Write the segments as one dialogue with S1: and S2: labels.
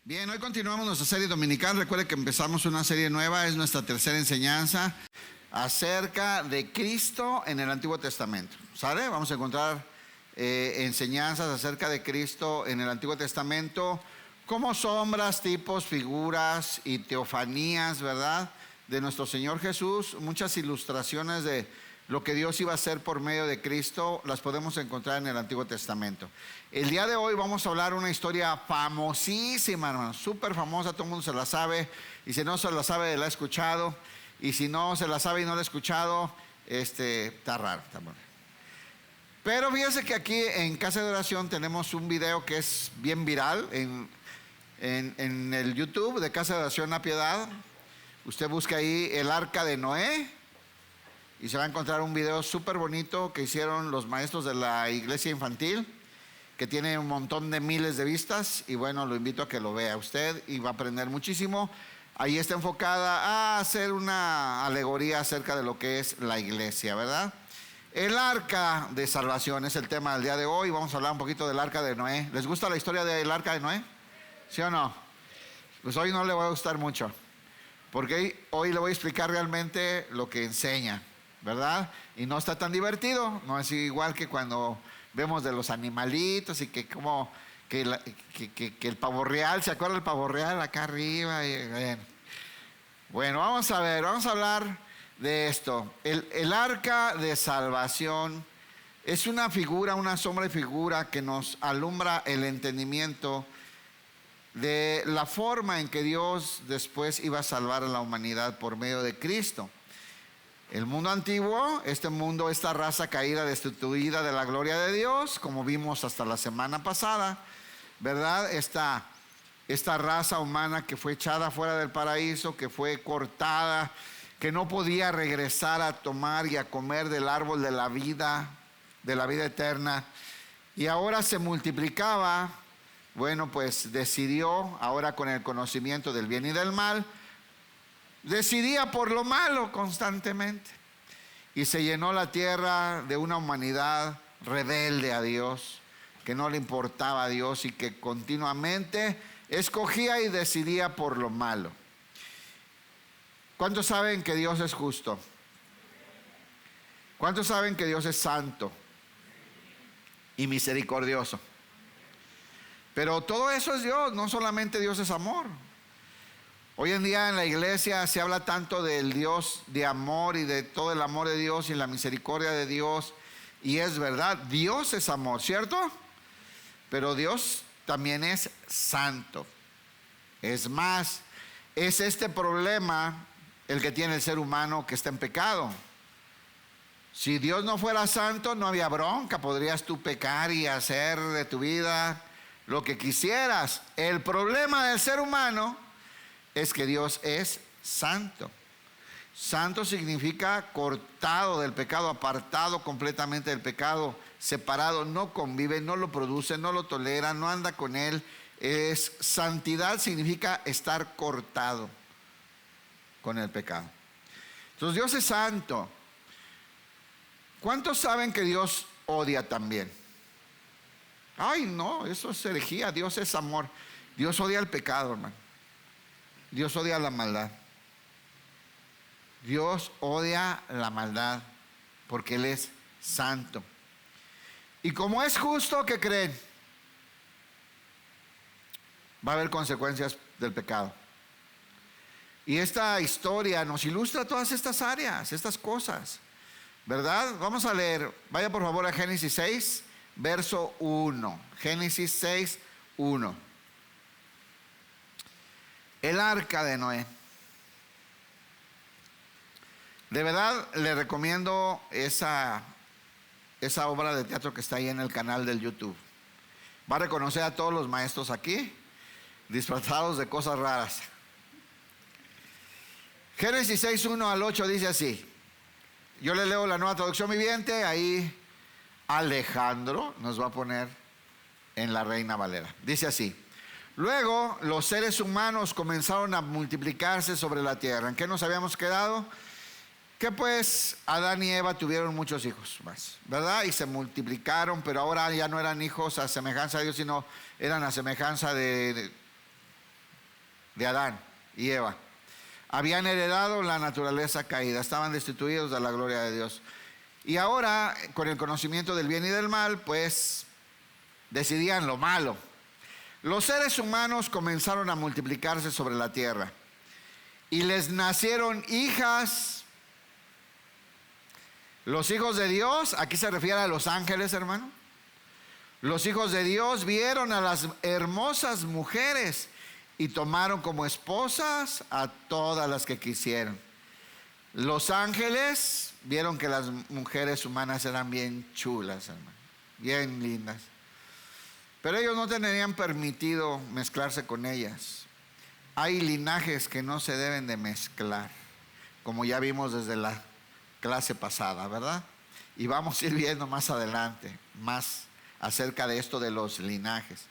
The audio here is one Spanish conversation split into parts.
S1: Bien, hoy continuamos nuestra serie dominical. Recuerde que empezamos una serie nueva, es nuestra tercera enseñanza acerca de Cristo en el Antiguo Testamento. ¿Sale? Vamos a encontrar enseñanzas acerca de Cristo en el Antiguo Testamento como sombras, tipos, figuras y teofanías, ¿verdad? De nuestro Señor Jesús. Muchas ilustraciones de lo que Dios iba a hacer por medio de Cristo las podemos encontrar en el Antiguo Testamento. El día de hoy vamos a hablar una historia famosísima, hermanos, súper famosa, todo el mundo se la sabe, y si no se la sabe, la ha escuchado, y si no se la sabe y no la ha escuchado, está raro, está bueno. Pero fíjense que aquí en Casa de Oración tenemos un video que es bien viral en el YouTube de Casa de Oración La Piedad. Usted busca ahí el Arca de Noé y se va a encontrar un video súper bonito que hicieron los maestros de la iglesia infantil, que tiene un montón de miles de vistas, y bueno, lo invito a que lo vea usted y va a aprender muchísimo. Ahí está enfocada a hacer una alegoría acerca de lo que es la iglesia, ¿verdad? El arca de salvación es el tema del día de hoy. Vamos a hablar un poquito del arca de Noé. ¿Les gusta la historia del arca de Noé? ¿Sí o no? Pues hoy no le va a gustar mucho, porque hoy le voy a explicar realmente lo que enseña, ¿verdad? Y no está tan divertido, no es igual que cuando vemos de los animalitos y que como que el pavo real, ¿se acuerda del pavo real acá arriba? Bueno, vamos a ver, vamos a hablar de esto. El arca de salvación es una figura, una sombra y figura que nos alumbra el entendimiento de la forma en que Dios después iba a salvar a la humanidad por medio de Cristo. El mundo antiguo, este mundo, esta raza caída, destituida de la gloria de Dios, como vimos hasta la semana pasada, ¿verdad? Esta raza humana que fue echada fuera del paraíso, que fue cortada, que no podía regresar a tomar y a comer del árbol de la vida eterna, y ahora se multiplicaba. Bueno, pues decidió, ahora con el conocimiento del bien y del mal, decidía por lo malo constantemente, y se llenó la tierra de una humanidad rebelde a Dios, que no le importaba a Dios y que continuamente escogía y decidía por lo malo. ¿Cuántos saben que Dios es justo? ¿Cuántos saben que Dios es santo y misericordioso? Pero todo eso es Dios, no solamente Dios es amor. Hoy en día en la iglesia se habla tanto del Dios de amor y de todo el amor de Dios y la misericordia de Dios, y es verdad, Dios es amor, ¿cierto? Pero Dios también es santo. Es más, es este problema el que tiene el ser humano que está en pecado. Si Dios no fuera santo, no había bronca, podrías tú pecar y hacer de tu vida lo que quisieras. El problema del ser humano es que Dios es santo. Santo significa cortado del pecado, apartado completamente del pecado, separado, no convive, no lo produce, no lo tolera, no anda con él. Santidad significa estar cortado con el pecado. Entonces Dios es santo. ¿Cuántos saben que Dios odia también? Ay, no, eso es herejía. Dios es amor. Dios odia el pecado, hermano. Dios odia la maldad. Dios odia la maldad porque Él es santo. Y como es justo, ¿qué creen? Va a haber consecuencias del pecado. Y esta historia nos ilustra todas estas áreas, estas cosas, ¿verdad? Vamos a leer, vaya por favor a Génesis 6, verso 1. Génesis 6, 1. El arca de Noé. De verdad le recomiendo esa obra de teatro que está ahí en el canal del YouTube. Va a reconocer a todos los maestros aquí disfrazados de cosas raras. Génesis 6, 1 al 8 dice así. Yo le leo la Nueva Traducción Viviente. Ahí Alejandro nos va a poner en la Reina Valera. Dice así: luego los seres humanos comenzaron a multiplicarse sobre la tierra. ¿En qué nos habíamos quedado? Que pues Adán y Eva tuvieron muchos hijos más, ¿verdad? Y se multiplicaron, pero ahora ya no eran hijos a semejanza de Dios, sino eran a semejanza de de Adán y Eva. Habían heredado la naturaleza caída, estaban destituidos de la gloria de Dios. Y ahora, con el conocimiento del bien y del mal, pues decidían lo malo. Los seres humanos comenzaron a multiplicarse sobre la tierra y les nacieron hijas. Los hijos de Dios, aquí se refiere a los ángeles, hermano. Los hijos de Dios vieron a las hermosas mujeres y tomaron como esposas a todas las que quisieron. Los ángeles vieron que las mujeres humanas eran bien chulas, hermano, bien lindas. Pero ellos no tenían permitido mezclarse con ellas. Hay linajes que no se deben de mezclar, como ya vimos desde la clase pasada, ¿verdad? Y vamos a ir viendo más adelante, más acerca de esto de los linajes.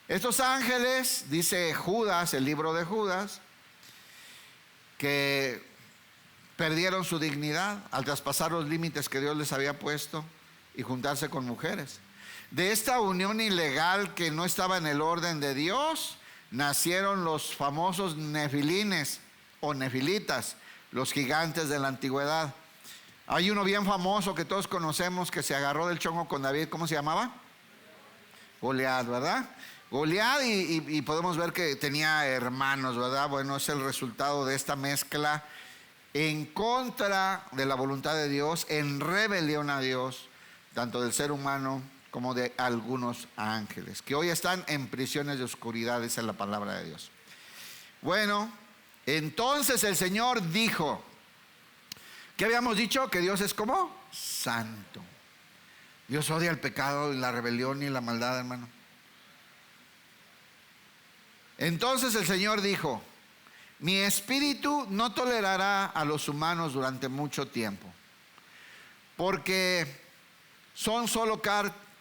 S1: Estos ángeles, dice Judas, el libro de Judas, que perdieron su dignidad al traspasar los límites que Dios les había puesto y juntarse con mujeres. De esta unión ilegal que no estaba en el orden de Dios, nacieron los famosos nefilines o nefilitas, los gigantes de la antigüedad. Hay uno bien famoso que todos conocemos que se agarró del chongo con David. ¿Cómo se llamaba? Goliat, ¿verdad? Goliat, y podemos ver que tenía hermanos, ¿verdad? Bueno, es el resultado de esta mezcla en contra de la voluntad de Dios, en rebelión a Dios, tanto del ser humano como de algunos ángeles, que hoy están en prisiones de oscuridad, dice la palabra de Dios. Bueno, entonces el Señor dijo, ¿qué habíamos dicho? Que Dios es como santo. Dios odia el pecado y la rebelión y la maldad, hermano. Entonces el Señor dijo, mi espíritu no tolerará a los humanos durante mucho tiempo, porque son solo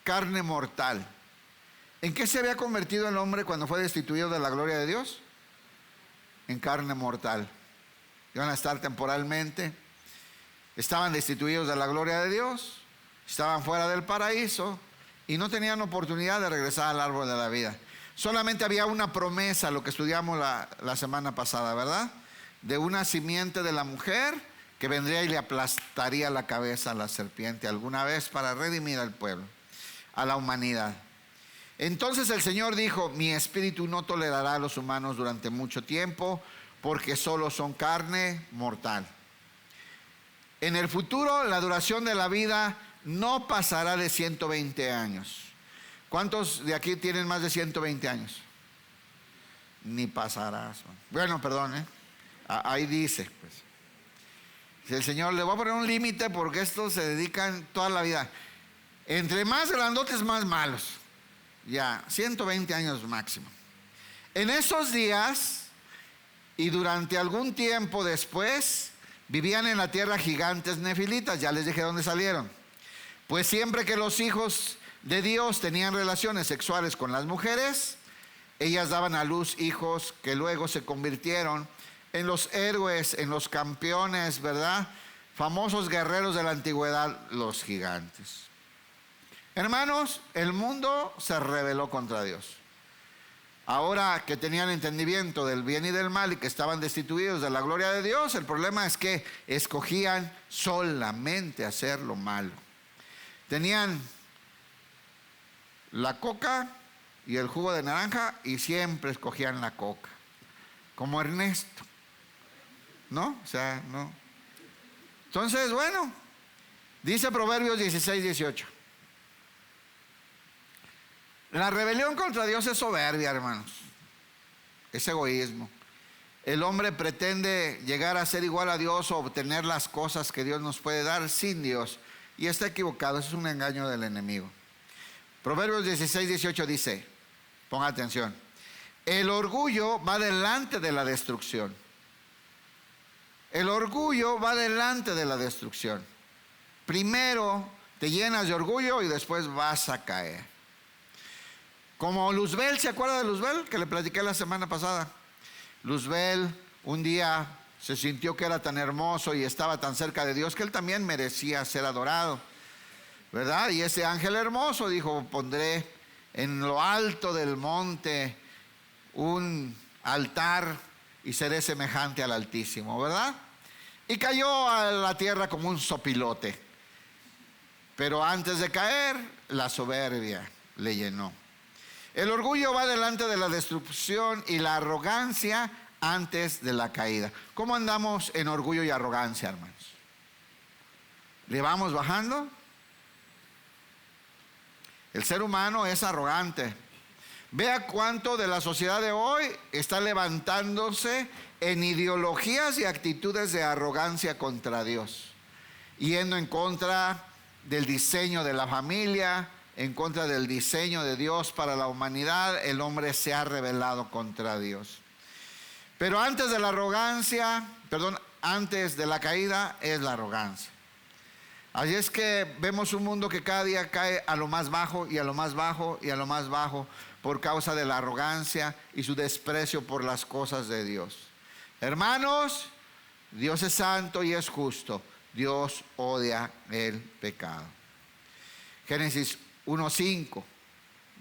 S1: carne mortal. ¿En qué se había convertido el hombre cuando fue destituido de la gloria de Dios? En carne mortal. Iban a estar temporalmente, estaban destituidos de la gloria de Dios, estaban fuera del paraíso y no tenían oportunidad de regresar al árbol de la vida. Solamente había una promesa, lo que estudiamos la semana pasada, ¿verdad? De una simiente de la mujer que vendría y le aplastaría la cabeza a la serpiente alguna vez para redimir al pueblo, a la humanidad. Entonces el Señor dijo, mi espíritu no tolerará a los humanos durante mucho tiempo, porque solo son carne mortal. En el futuro, la duración de la vida no pasará de 120 años. ¿Cuántos de aquí tienen más de 120 años? Ni pasarás. Bueno, perdón, ahí dice, pues. El Señor le va a poner un límite porque estos se dedican toda la vida. Entre más grandotes, más malos. Ya, 120 años máximo. En esos días y durante algún tiempo después, vivían en la tierra gigantes nefilitas. Ya les dije dónde salieron. Pues siempre que los hijos de Dios tenían relaciones sexuales con las mujeres, ellas daban a luz hijos que luego se convirtieron en los héroes, en los campeones, ¿verdad? Famosos guerreros de la antigüedad, los gigantes. Hermanos, el mundo se rebeló contra Dios. Ahora que tenían entendimiento del bien y del mal y que estaban destituidos de la gloria de Dios, el problema es que escogían solamente hacer lo malo. Tenían la coca y el jugo de naranja y siempre escogían la coca, como Ernesto, ¿no? O sea, no. Entonces, bueno, dice Proverbios 16:18. La rebelión contra Dios es soberbia, hermanos. Es egoísmo. El hombre pretende llegar a ser igual a Dios o obtener las cosas que Dios nos puede dar sin Dios. Y está equivocado, eso es un engaño del enemigo. Proverbios 16:18 dice, ponga atención, el orgullo va delante de la destrucción. El orgullo va delante de la destrucción. Primero te llenas de orgullo y después vas a caer. Como Luzbel, ¿se acuerda de Luzbel? Que le platiqué la semana pasada. Luzbel un día se sintió que era tan hermoso y estaba tan cerca de Dios que él también merecía ser adorado, ¿verdad? Y ese ángel hermoso dijo, pondré en lo alto del monte un altar y seré semejante al Altísimo, ¿verdad? Y cayó a la tierra como un sopilote. Pero antes de caer, la soberbia le llenó. El orgullo va delante de la destrucción y la arrogancia antes de la caída. ¿Cómo andamos en orgullo y arrogancia, hermanos? ¿Le vamos bajando? El ser humano es arrogante. Vea cuánto de la sociedad de hoy está levantándose en ideologías y actitudes de arrogancia contra Dios, yendo en contra del diseño de la familia, en contra del diseño de Dios para la humanidad. El hombre se ha rebelado contra Dios. Pero antes de la arrogancia, antes de la caída es la arrogancia. Así es que vemos un mundo que cada día cae a lo más bajo y a lo más bajo y a lo más bajo por causa de la arrogancia y su desprecio por las cosas de Dios. Hermanos, Dios es santo y es justo. Dios odia el pecado. Génesis 1:5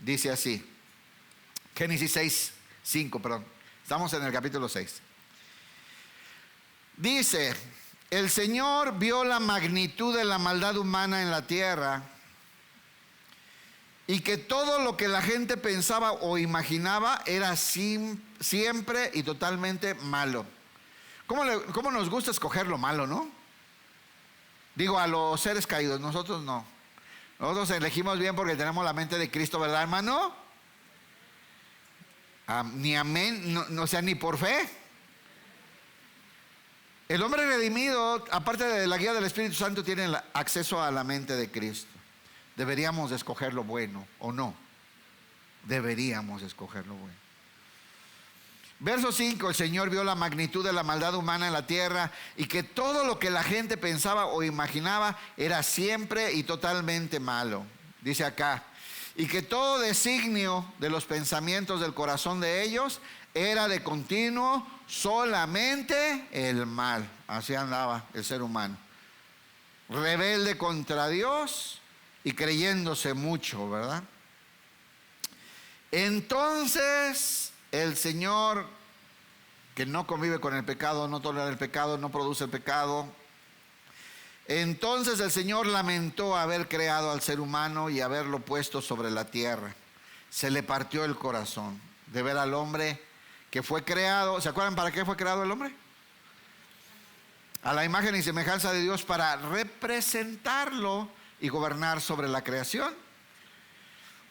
S1: dice así. Génesis 6:5, perdón. Estamos en el capítulo 6. Dice: el Señor vio la magnitud de la maldad humana en la tierra y que todo lo que la gente pensaba o imaginaba era siempre y totalmente malo. ¿Cómo nos gusta escoger lo malo, no? Digo, a los seres caídos, nosotros no. Nosotros elegimos bien porque tenemos la mente de Cristo, ¿verdad, hermano? Ni amén, no, o sea, ni por fe. El hombre redimido, aparte de la guía del Espíritu Santo, tiene acceso a la mente de Cristo. Deberíamos escoger lo bueno, ¿o no? Deberíamos escoger lo bueno. Verso 5: el Señor vio la magnitud de la maldad humana en la tierra y que todo lo que la gente pensaba o imaginaba era siempre y totalmente malo. Dice acá: y que todo designio de los pensamientos del corazón de ellos era de continuo solamente el mal. Así andaba el ser humano, rebelde contra Dios y creyéndose mucho, ¿verdad? Entonces el Señor, que no convive con el pecado, no tolera el pecado, no produce el pecado, entonces el Señor lamentó haber creado al ser humano y haberlo puesto sobre la tierra. Se le partió el corazón de ver al hombre que fue creado. ¿Se acuerdan para qué fue creado el hombre? A la imagen y semejanza de Dios, para representarlo y gobernar sobre la creación,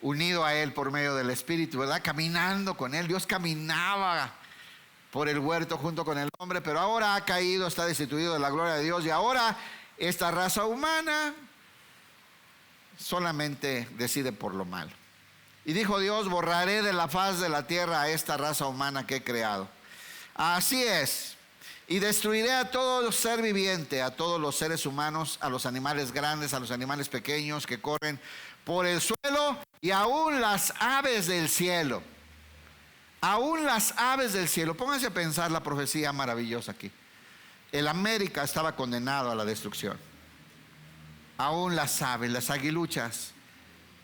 S1: unido a Él por medio del Espíritu, ¿verdad? Caminando con Él. Dios caminaba por el huerto junto con el hombre, pero ahora ha caído, está destituido de la gloria de Dios, y ahora esta raza humana solamente decide por lo malo. Y dijo Dios: borraré de la faz de la tierra a esta raza humana que he creado. Así es. Y destruiré a todo ser viviente, a todos los seres humanos, a los animales grandes, a los animales pequeños que corren por el suelo, y aún las aves del cielo. Aún las aves del cielo. Pónganse a pensar la profecía maravillosa aquí. El América estaba condenado a la destrucción. Aún las aves, las aguiluchas.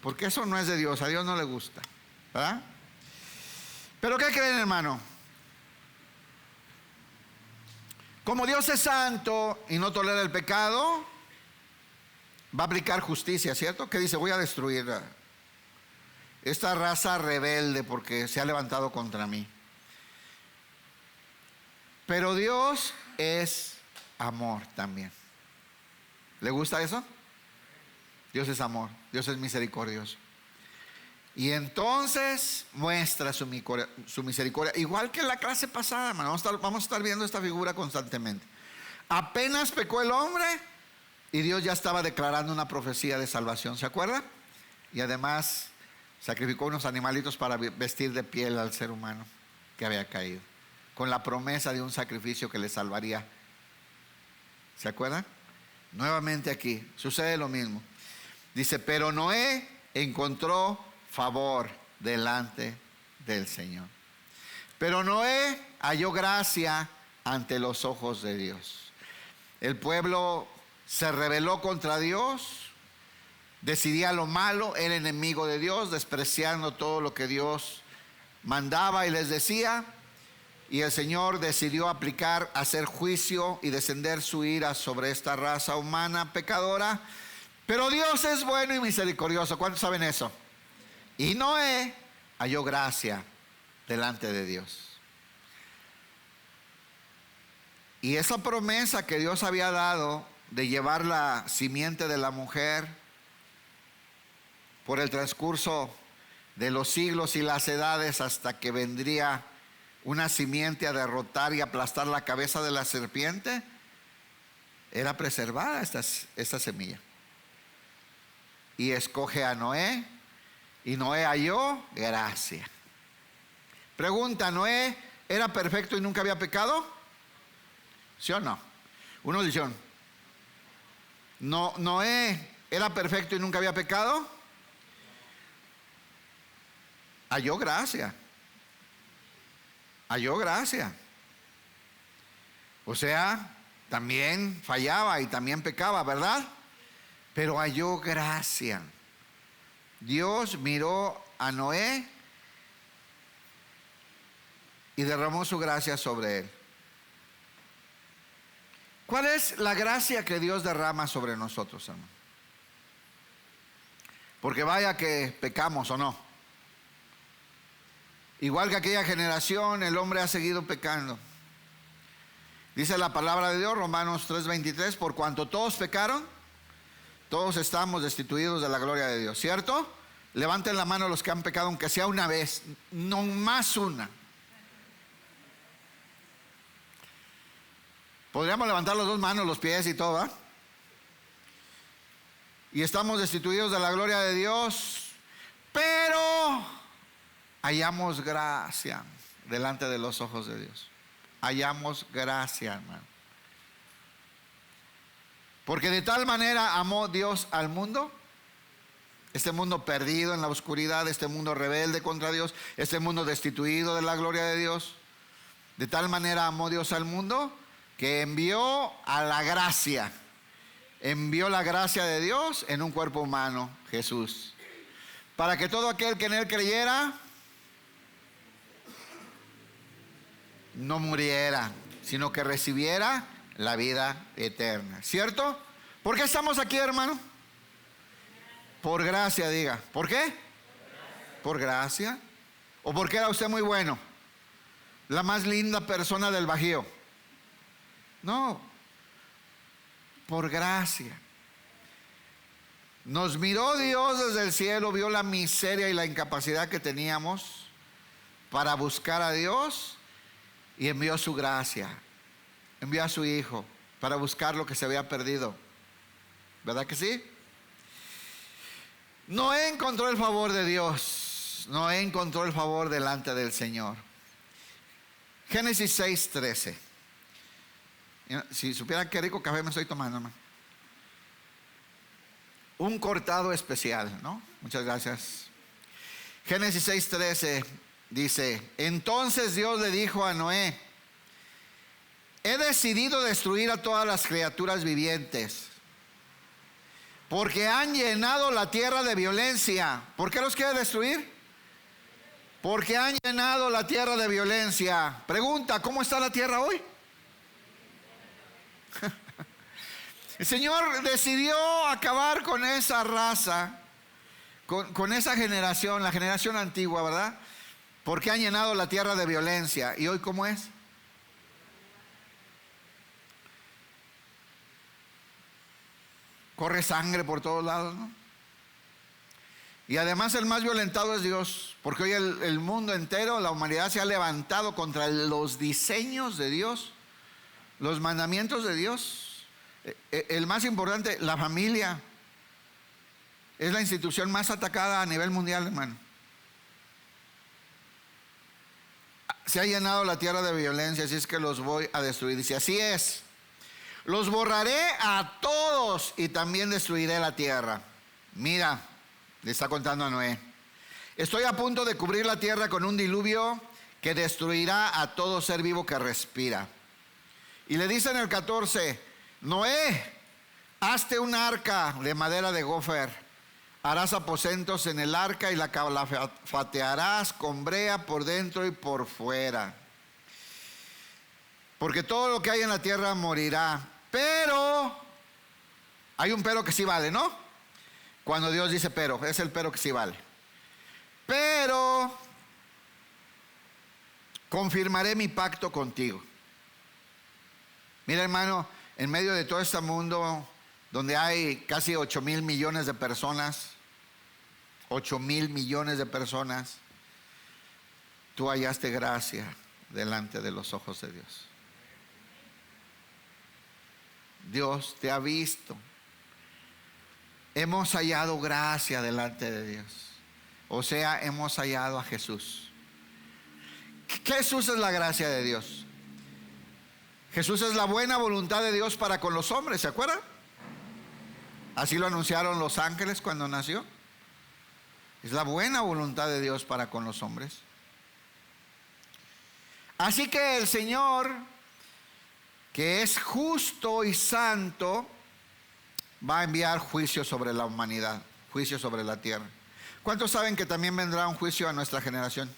S1: Porque eso no es de Dios, a Dios no le gusta, ¿verdad? Pero ¿qué creen, hermano? Como Dios es santo y no tolera el pecado, va a aplicar justicia, ¿cierto? Que dice: voy a destruir a esta raza rebelde porque se ha levantado contra mí. Pero Dios es amor también. ¿Le gusta eso? Dios es amor, Dios es misericordioso. Y entonces muestra su misericordia. Igual que en la clase pasada, hermano, vamos a estar viendo esta figura constantemente. Apenas pecó el hombre y Dios ya estaba declarando una profecía de salvación, ¿se acuerda? Y además sacrificó unos animalitos para vestir de piel al ser humano que había caído, con la promesa de un sacrificio que le salvaría. ¿Se acuerdan? Nuevamente aquí sucede lo mismo. Dice: pero Noé encontró favor delante del Señor. Pero Noé halló gracia ante los ojos de Dios. El pueblo se rebeló contra Dios, decidía lo malo, era enemigo de Dios, despreciando todo lo que Dios mandaba y les decía. y el Señor decidió hacer juicio y descender su ira sobre esta raza humana pecadora. Pero Dios es bueno y misericordioso. ¿Cuántos saben eso? Y Noé halló gracia delante de Dios. Y esa promesa que Dios había dado de llevar la simiente de la mujer por el transcurso de los siglos y las edades hasta que vendría una simiente a derrotar y aplastar la cabeza de la serpiente, era preservada esta semilla. Y escoge a Noé, y Noé halló gracia. Pregunta: ¿Noé era perfecto y nunca había pecado? ¿Sí o no? Uno dice: no, Noé era perfecto y nunca había pecado. Halló gracia. Halló gracia. O sea, también fallaba y también pecaba, ¿verdad? Pero halló gracia. Dios miró a Noé y derramó su gracia sobre él. ¿Cuál es la gracia que Dios derrama sobre nosotros, hermano? Porque vaya que pecamos o no. Igual que aquella generación, el hombre ha seguido pecando. Dice la palabra de Dios, Romanos 3:23, por cuanto todos pecaron, todos estamos destituidos de la gloria de Dios, ¿cierto? Levanten la mano los que han pecado, aunque sea una vez, no más una. Podríamos levantar las dos manos, los pies y todo, ¿verdad? Y estamos destituidos de la gloria de Dios, pero hallamos gracia delante de los ojos de Dios. Hallamos gracia, hermano. Porque de tal manera amó Dios al mundo, este mundo perdido en la oscuridad, este mundo rebelde contra Dios, este mundo destituido de la gloria de Dios. De tal manera amó Dios al mundo que envió a la gracia, envió la gracia de Dios en un cuerpo humano, Jesús, para que todo aquel que en él creyera no muriera, sino que recibiera la vida eterna. ¿Cierto? ¿Por qué estamos aquí, hermano? Por gracia, diga. ¿Por qué? Por gracia. ¿O porque era usted muy bueno? La más linda persona del Bajío. No, por gracia. Nos miró Dios desde el cielo, vio la miseria y la incapacidad que teníamos para buscar a Dios y envió su gracia. Envió a su Hijo para buscar lo que se había perdido. ¿Verdad que sí? Noé encontró el favor de Dios. Noé encontró el favor delante del Señor. Génesis 6:13. Si supieran qué rico café me estoy tomando, hermano. Un cortado especial, ¿no? Muchas gracias. Génesis 6:13 dice: entonces Dios le dijo a Noé: he decidido destruir a todas las criaturas vivientes, porque han llenado la tierra de violencia. ¿Por qué los quiere destruir? Porque han llenado la tierra de violencia. Pregunta: ¿cómo está la tierra hoy? El Señor decidió acabar con esa raza, con esa generación, la generación antigua, ¿verdad? Porque han llenado la tierra de violencia. ¿Y hoy cómo es? Corre sangre por todos lados, ¿no? Y además el más violentado es Dios, porque hoy el mundo entero, la humanidad se ha levantado contra los diseños de Dios, los mandamientos de Dios. El más importante, la familia, es la institución más atacada a nivel mundial, hermano. Se ha llenado la tierra de violencia, así es que los voy a destruir. Dice: así es, los borraré a todos y también destruiré la tierra. Mira, le está contando a Noé: estoy a punto de cubrir la tierra con un diluvio que destruirá a todo ser vivo que respira. Y le dice en el 14: Noé, hazte un arca de madera de gofer, harás aposentos en el arca y la calafatearás con brea por dentro y por fuera. porque todo lo que hay en la tierra morirá. Pero, hay un pero que sí vale, ¿no? Cuando Dios dice pero, es el pero que sí vale. Pero, confirmaré mi pacto contigo. Mira, hermano, en medio de todo este mundo donde hay casi 8,000 millones de personas, 8,000 millones de personas, tú hallaste gracia delante de los ojos de Dios. Dios te ha visto. Hemos hallado gracia delante de Dios. O sea, hemos hallado a Jesús. Jesús es la gracia de Dios. Jesús es la buena voluntad de Dios para con los hombres, ¿se acuerdan? Así lo anunciaron los ángeles cuando nació. Es la buena voluntad de Dios para con los hombres. Así que el Señor, que es justo y santo, va a enviar juicio sobre la humanidad, juicio sobre la tierra. ¿Cuántos saben que también vendrá un juicio a nuestra generación?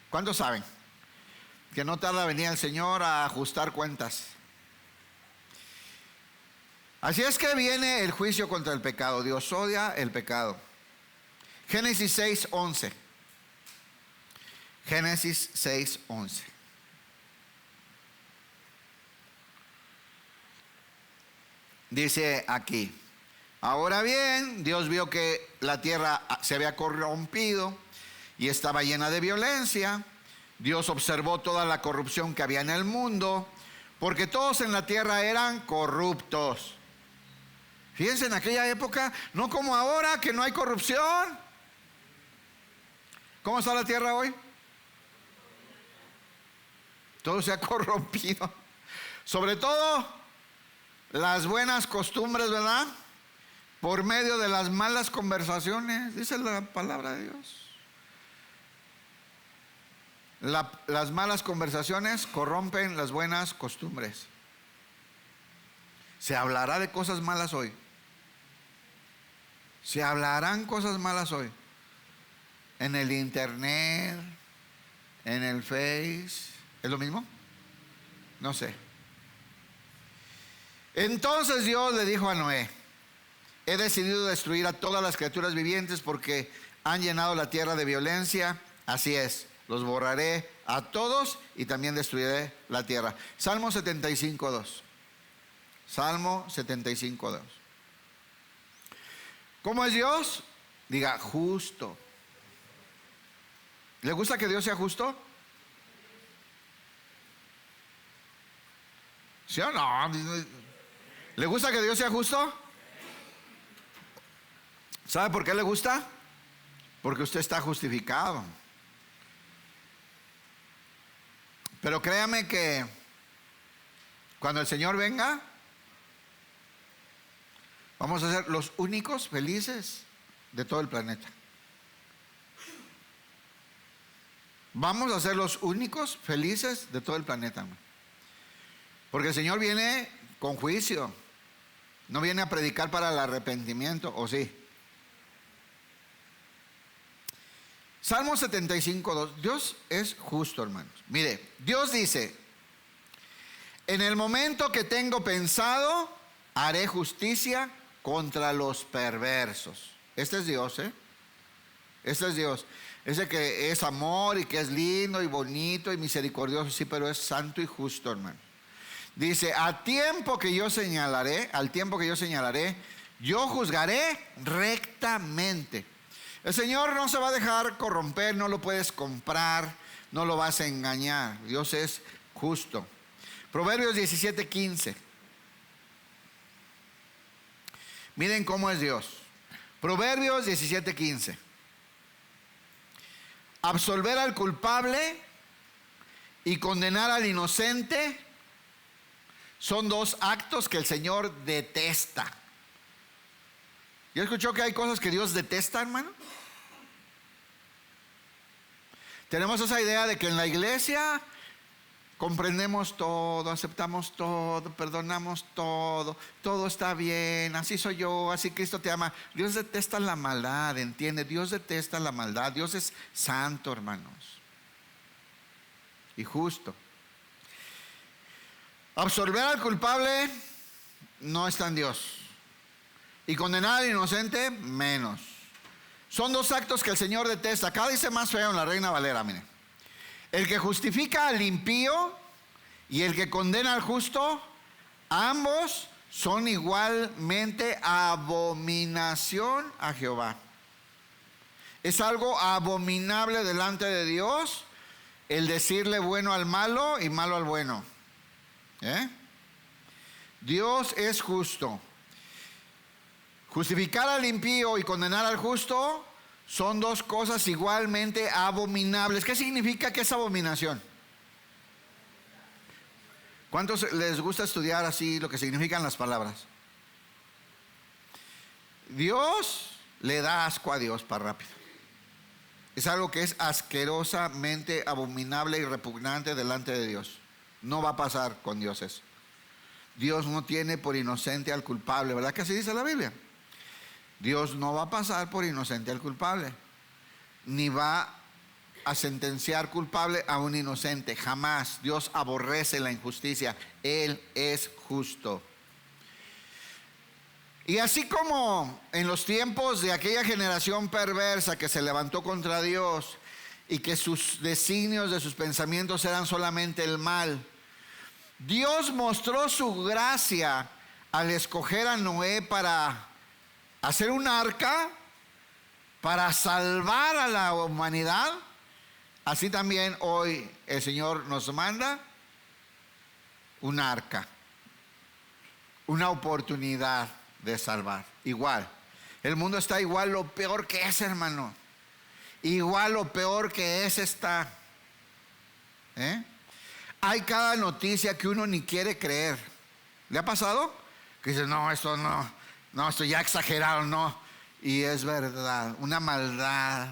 S1: ¿Cuántos saben que no tarda venir el Señor a ajustar cuentas? Así es que viene el juicio contra el pecado. Dios odia el pecado. Génesis 6:11. Génesis 6:11. Dice aquí: ahora bien, Dios vio que la tierra se había corrompido y estaba llena de violencia. Dios observó toda la corrupción que había en el mundo, porque todos en la tierra eran corruptos. Fíjense, en aquella época, no como ahora que no hay corrupción. ¿Cómo está la tierra hoy? Todo se ha corrompido. Sobre todo las buenas costumbres, ¿verdad? Por medio de las malas conversaciones, dice la palabra de Dios. Las malas conversaciones corrompen las buenas costumbres. Se hablará de cosas malas hoy. Se hablarán cosas malas hoy. En el internet, en el Face. ¿Es lo mismo? No sé. Entonces Dios le dijo a Noé: he decidido destruir a todas las criaturas vivientes porque han llenado la tierra de violencia. Así es, los borraré a todos y también destruiré la tierra. Salmo 75:2. Salmo 75:2. ¿Cómo es Dios? Diga, justo. ¿Le gusta que Dios sea justo? ¿Sí o no? ¿Le gusta que Dios sea justo? ¿Sabe por qué le gusta? Porque usted está justificado. Pero créame que cuando el Señor venga, vamos a ser los únicos felices de todo el planeta. Vamos a ser los únicos felices de todo el planeta. Porque el Señor viene con juicio. No viene a predicar para el arrepentimiento, ¿o sí? Salmo 75:2. Dios es justo, hermanos. Mire, Dios dice: en el momento que tengo pensado, haré justicia contra los perversos. Este es Dios, ¿eh? Este es Dios. Ese que es amor y que es lindo y bonito y misericordioso, sí, pero es santo y justo, hermano. Dice: al tiempo que yo señalaré, yo juzgaré rectamente. El Señor no se va a dejar corromper, no lo puedes comprar, no lo vas a engañar. Dios es justo. Proverbios 17:15. Miren cómo es Dios. Proverbios 17:15. Absolver al culpable y condenar al inocente son dos actos que el Señor detesta. ¿Ya escuchó que hay cosas que Dios detesta, hermano? Tenemos esa idea de que en la iglesia comprendemos todo, aceptamos todo, perdonamos todo, todo está bien, así soy yo, así Cristo te ama. Dios detesta la maldad, ¿entiende? Dios detesta la maldad. Dios es santo, hermanos, y justo. Absolver al culpable no está en Dios. Y condenar al inocente, menos. Son dos actos que el Señor detesta. Acá dice más feo en la Reina Valera, miren. El que justifica al impío y el que condena al justo, ambos son igualmente abominación a Jehová. Es algo abominable delante de Dios el decirle bueno al malo y malo al bueno. Dios es justo. Justificar al impío y condenar al justo son dos cosas igualmente abominables. ¿Qué significa que es abominación? ¿Cuántos les gusta estudiar así lo que significan las palabras? Dios le da asco a Dios para rápido. Es algo que es asquerosamente abominable y repugnante delante de Dios. No va a pasar con Dios eso. Dios no tiene por inocente al culpable, ¿verdad que así dice la Biblia? Dios no va a pasar por inocente al culpable, ni va a sentenciar culpable a un inocente, jamás. Dios aborrece la injusticia, Él es justo. Y así como en los tiempos de aquella generación perversa que se levantó contra Dios y que sus designios de sus pensamientos eran solamente el mal, Dios mostró su gracia al escoger a Noé para hacer un arca, para salvar a la humanidad. Así también hoy el Señor nos manda un arca, una oportunidad de salvar. Igual, el mundo está igual, lo peor que es, hermano. Igual lo peor que es está. Hay cada noticia que uno ni quiere creer. ¿Le ha pasado? Que dice, no, esto no, esto ya exageraron, no. Y es verdad, una maldad.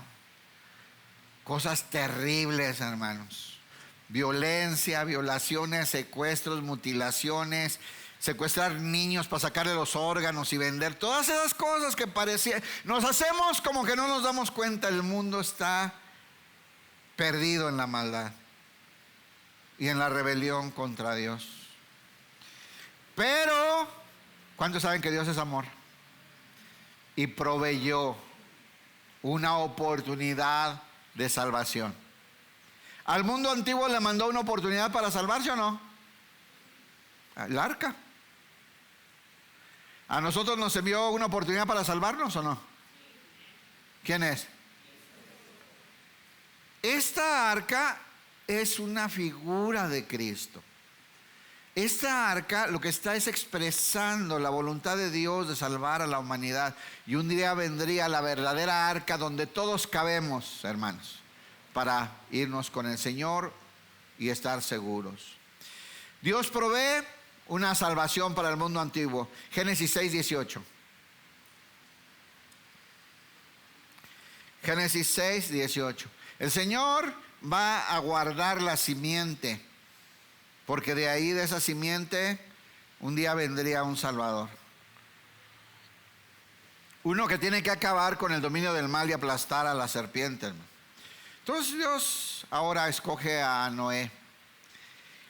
S1: Cosas terribles, hermanos. Violencia, violaciones, secuestros, mutilaciones, secuestrar niños para sacarle los órganos y vender. Todas esas cosas que parecían. Nos hacemos como que no nos damos cuenta. El mundo está perdido en la maldad y en la rebelión contra Dios. Pero, ¿cuántos saben que Dios es amor? Y proveyó una oportunidad de salvación. ¿Al mundo antiguo le mandó una oportunidad para salvarse o no? El arca. ¿A nosotros nos envió una oportunidad para salvarnos o no? ¿Quién es? Esta arca es una figura de Cristo. Esta arca lo que está es expresando la voluntad de Dios de salvar a la humanidad. Y un día vendría la verdadera arca donde todos cabemos, hermanos, para irnos con el Señor y estar seguros. Dios provee una salvación para el mundo antiguo. Génesis 6:18. Génesis 6:18. El Señor va a guardar la simiente, porque de ahí, de esa simiente, un día vendría un Salvador. Uno que tiene que acabar con el dominio del mal y aplastar a la serpiente. Entonces Dios ahora escoge a Noé.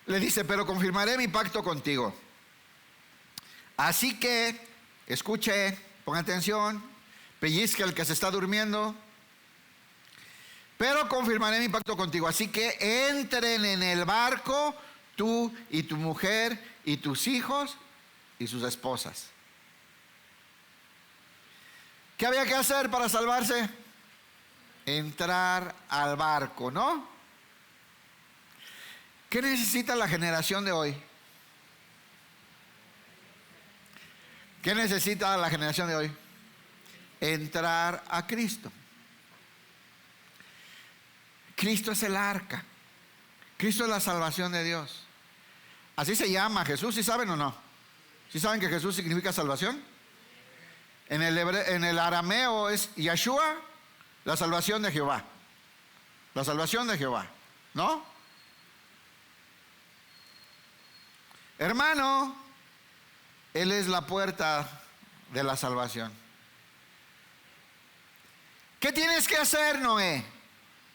S1: Le dice, pero confirmaré mi pacto contigo. Así que, escuche, ponga atención, pellizca el que se está durmiendo. Pero confirmaré mi pacto contigo. Así que entren en el barco tú y tu mujer y tus hijos y sus esposas. ¿Qué había que hacer para salvarse? Entrar al barco, ¿no? ¿Qué necesita la generación de hoy? ¿Qué necesita la generación de hoy? Entrar a Cristo. Cristo es el arca. Cristo es la salvación de Dios. Así se llama Jesús, ¿sí saben o no? ¿Sí saben que Jesús significa salvación? En el arameo es Yeshua, la salvación de Jehová. La salvación de Jehová, ¿no? Hermano, Él es la puerta de la salvación. ¿Qué tienes que hacer, Noé?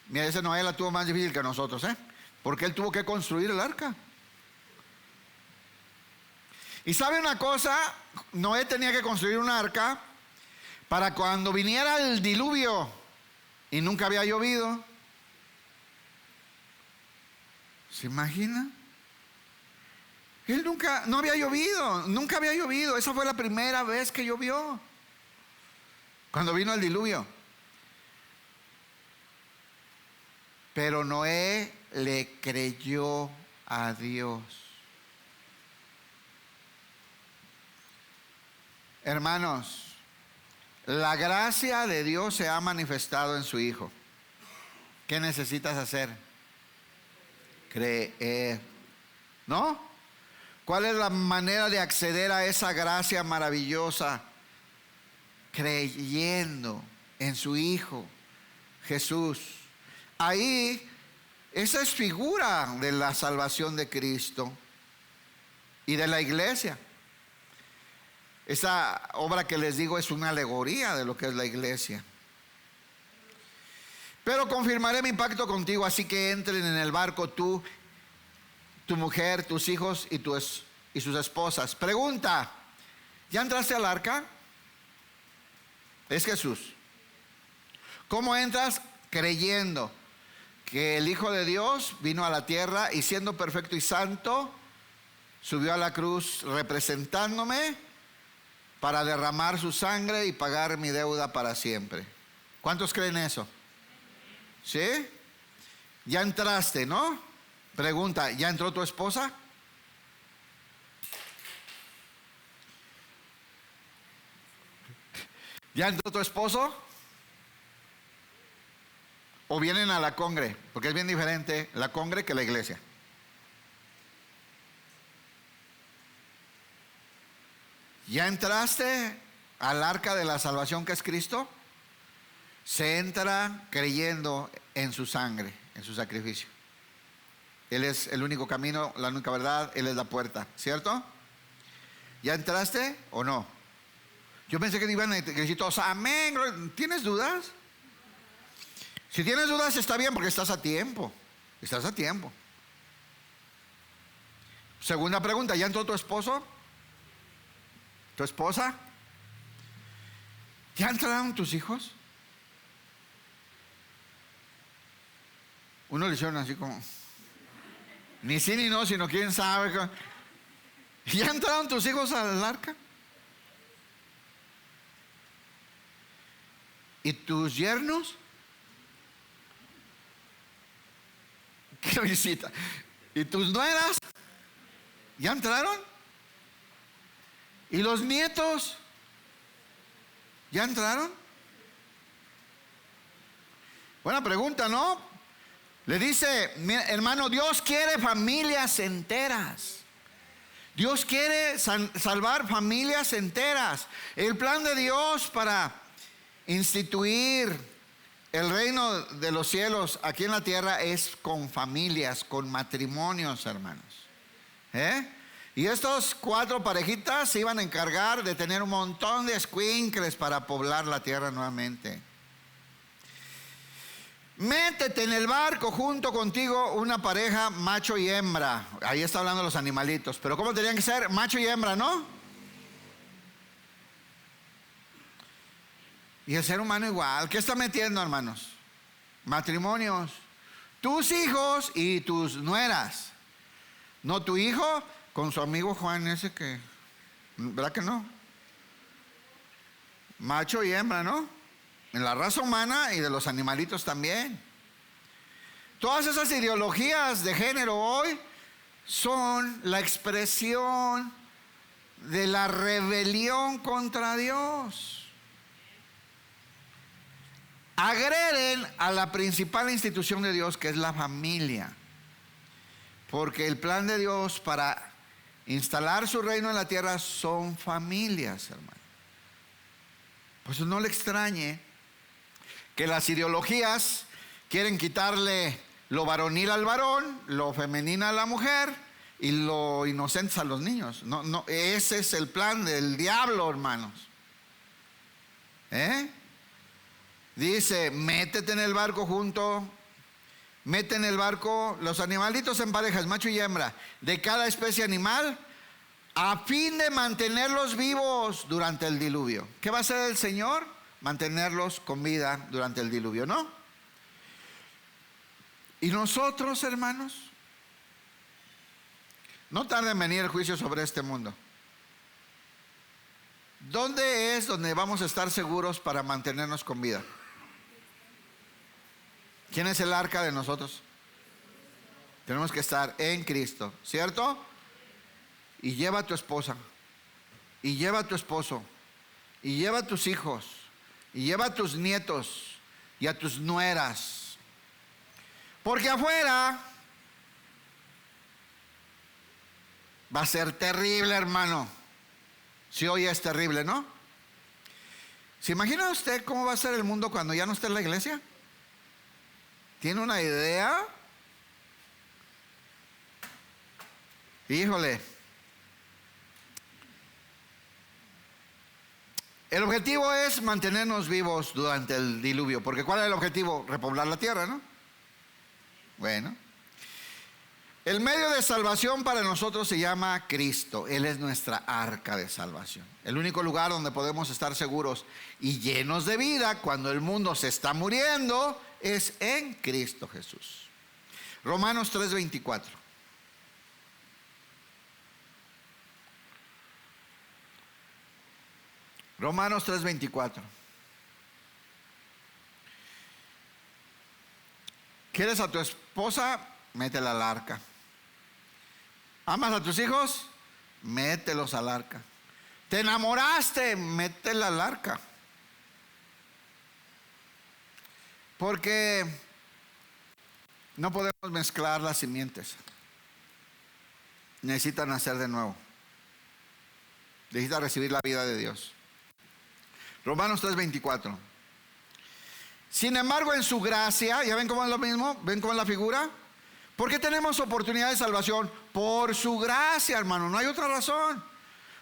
S1: Mira, ese Noé la tuvo más difícil que nosotros, porque él tuvo que construir el arca. Y sabe una cosa, Noé tenía que construir un arca para cuando viniera el diluvio y nunca había llovido. ¿Se imagina? Él no había llovido, nunca había llovido. Esa fue la primera vez que llovió, cuando vino el diluvio. Pero Noé le creyó a Dios. Hermanos, la gracia de Dios se ha manifestado en su Hijo. ¿Qué necesitas hacer? Creer. ¿No? ¿Cuál es la manera de acceder a esa gracia maravillosa? Creyendo en su Hijo, Jesús. Ahí, esa es figura de la salvación de Cristo y de la iglesia. Esa obra que les digo es una alegoría de lo que es la iglesia. Pero confirmaré mi pacto contigo, así que entren en el barco tú, tu mujer, tus hijos y sus esposas. Pregunta: ¿ya entraste al arca? Es Jesús. ¿Cómo entras? Creyendo que el Hijo de Dios vino a la tierra y siendo perfecto y santo, subió a la cruz representándome para derramar su sangre y pagar mi deuda para siempre. ¿Cuántos creen eso? ¿Sí? Ya entraste, ¿no? Pregunta: ¿ya entró tu esposa? ¿Ya entró tu esposo? ¿O vienen a la congre? Porque es bien diferente la congre que la iglesia. ¿Ya entraste al arca de la salvación que es Cristo? Se entra creyendo en su sangre, en su sacrificio. Él es el único camino, la única verdad, Él es la puerta, ¿cierto? ¿Ya entraste o no? Yo pensé que iban a decir todos amén. ¿Tienes dudas? Si tienes dudas está bien, porque estás a tiempo. Estás a tiempo. Segunda pregunta: ¿ya entró tu esposo? ¿Tu esposa? ¿Ya entraron tus hijos? Uno le hicieron así como, ni sí ni no, sino quién sabe. ¿Ya entraron tus hijos al arca? ¿Y tus yernos? ¿Qué visita? ¿Y tus nueras? ¿Ya entraron? ¿Y los nietos? ¿Ya entraron? Buena pregunta, ¿no? Le dice, mira, hermano, Dios quiere familias enteras. Dios quiere salvar familias enteras. El plan de Dios para instituir el reino de los cielos aquí en la tierra es con familias, con matrimonios, hermanos. Y estos 4 parejitas se iban a encargar de tener un montón de escuincles para poblar la tierra nuevamente. Métete en el barco junto contigo una pareja macho y hembra. Ahí está hablando de los animalitos. Pero ¿cómo tenían que ser? Macho y hembra, ¿no? Y el ser humano igual. ¿Qué está metiendo, hermanos? Matrimonios. Tus hijos y tus nueras. No tu hijo con su amigo Juan ese que... ¿Verdad que no? Macho y hembra, ¿no? En la raza humana y de los animalitos también. Todas esas ideologías de género hoy son la expresión de la rebelión contra Dios. Agreden a la principal institución de Dios, que es la familia. Porque el plan de Dios para instalar su reino en la tierra son familias, hermano. Pues no le extrañe que las ideologías quieren quitarle lo varonil al varón, lo femenino a la mujer y lo inocentes a los niños. No, ese es el plan del diablo, hermanos. Dice, métete en el barco mete en el barco los animalitos en parejas, macho y hembra, de cada especie animal, a fin de mantenerlos vivos durante el diluvio. ¿Qué va a hacer el Señor? Mantenerlos con vida durante el diluvio, ¿no? Y nosotros, hermanos, no tarda en venir el juicio sobre este mundo. ¿Dónde es donde vamos a estar seguros para mantenernos con vida? ¿Quién es el arca de nosotros? Tenemos que estar en Cristo, ¿cierto? Y lleva a tu esposa, y lleva a tu esposo, y lleva a tus hijos, y lleva a tus nietos y a tus nueras. Porque afuera va a ser terrible, hermano. Si hoy es terrible, ¿no? ¿Se imagina usted cómo va a ser el mundo cuando ya no esté en la iglesia? ¿Tiene una idea? Híjole. El objetivo es mantenernos vivos durante el diluvio. Porque ¿cuál es el objetivo? Repoblar la tierra, ¿no? Bueno. El medio de salvación para nosotros se llama Cristo. Él es nuestra arca de salvación. El único lugar donde podemos estar seguros y llenos de vida cuando el mundo se está muriendo es en Cristo Jesús. Romanos 3:24. Romanos 3:24. ¿Quieres a tu esposa? Métela al arca. ¿Amas a tus hijos? Mételos al arca. ¿Te enamoraste? Métela al arca. Porque no podemos mezclar las simientes. Necesitan nacer de nuevo. Necesitan recibir la vida de Dios. Romanos 3:24. Sin embargo, en su gracia, ¿ya ven cómo es lo mismo? ¿Ven cómo es la figura? ¿Por qué tenemos oportunidad de salvación? Por su gracia, hermano, no hay otra razón.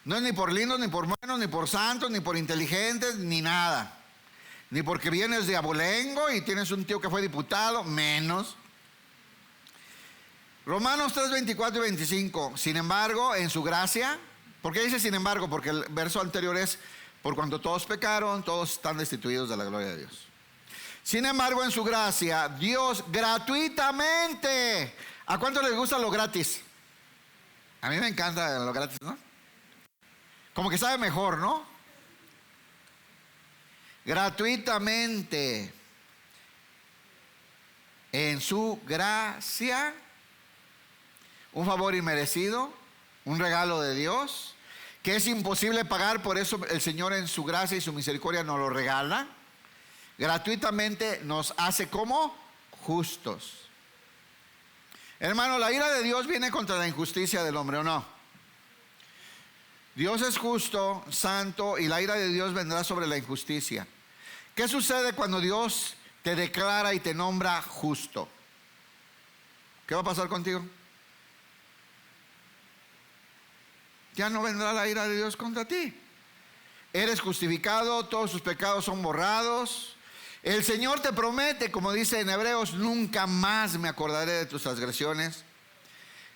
S1: No es ni por lindos, ni por buenos, ni por santos, ni por inteligentes, ni nada. Ni porque vienes de abolengo y tienes un tío que fue diputado, menos. Romanos 3:24 y 25. Sin embargo, en su gracia. ¿Por qué dice sin embargo? Porque el verso anterior es: por cuanto todos pecaron, todos están destituidos de la gloria de Dios. Sin embargo, en su gracia, Dios gratuitamente. ¿A cuánto les gusta lo gratis? A mí me encanta lo gratis, ¿no? Como que sabe mejor, ¿no? Gratuitamente. En su gracia. Un favor inmerecido. Un regalo de Dios. Que es imposible pagar, por eso el Señor en su gracia y su misericordia nos lo regala. Gratuitamente nos hace como justos. Hermano, la ira de Dios viene contra la injusticia del hombre, ¿o no? Dios es justo, santo, y la ira de Dios vendrá sobre la injusticia. ¿Qué sucede cuando Dios te declara y te nombra justo? ¿Qué va a pasar contigo? Ya no vendrá la ira de Dios contra ti. Eres justificado, todos sus pecados son borrados. El Señor te promete, como dice en Hebreos: nunca más me acordaré de tus transgresiones.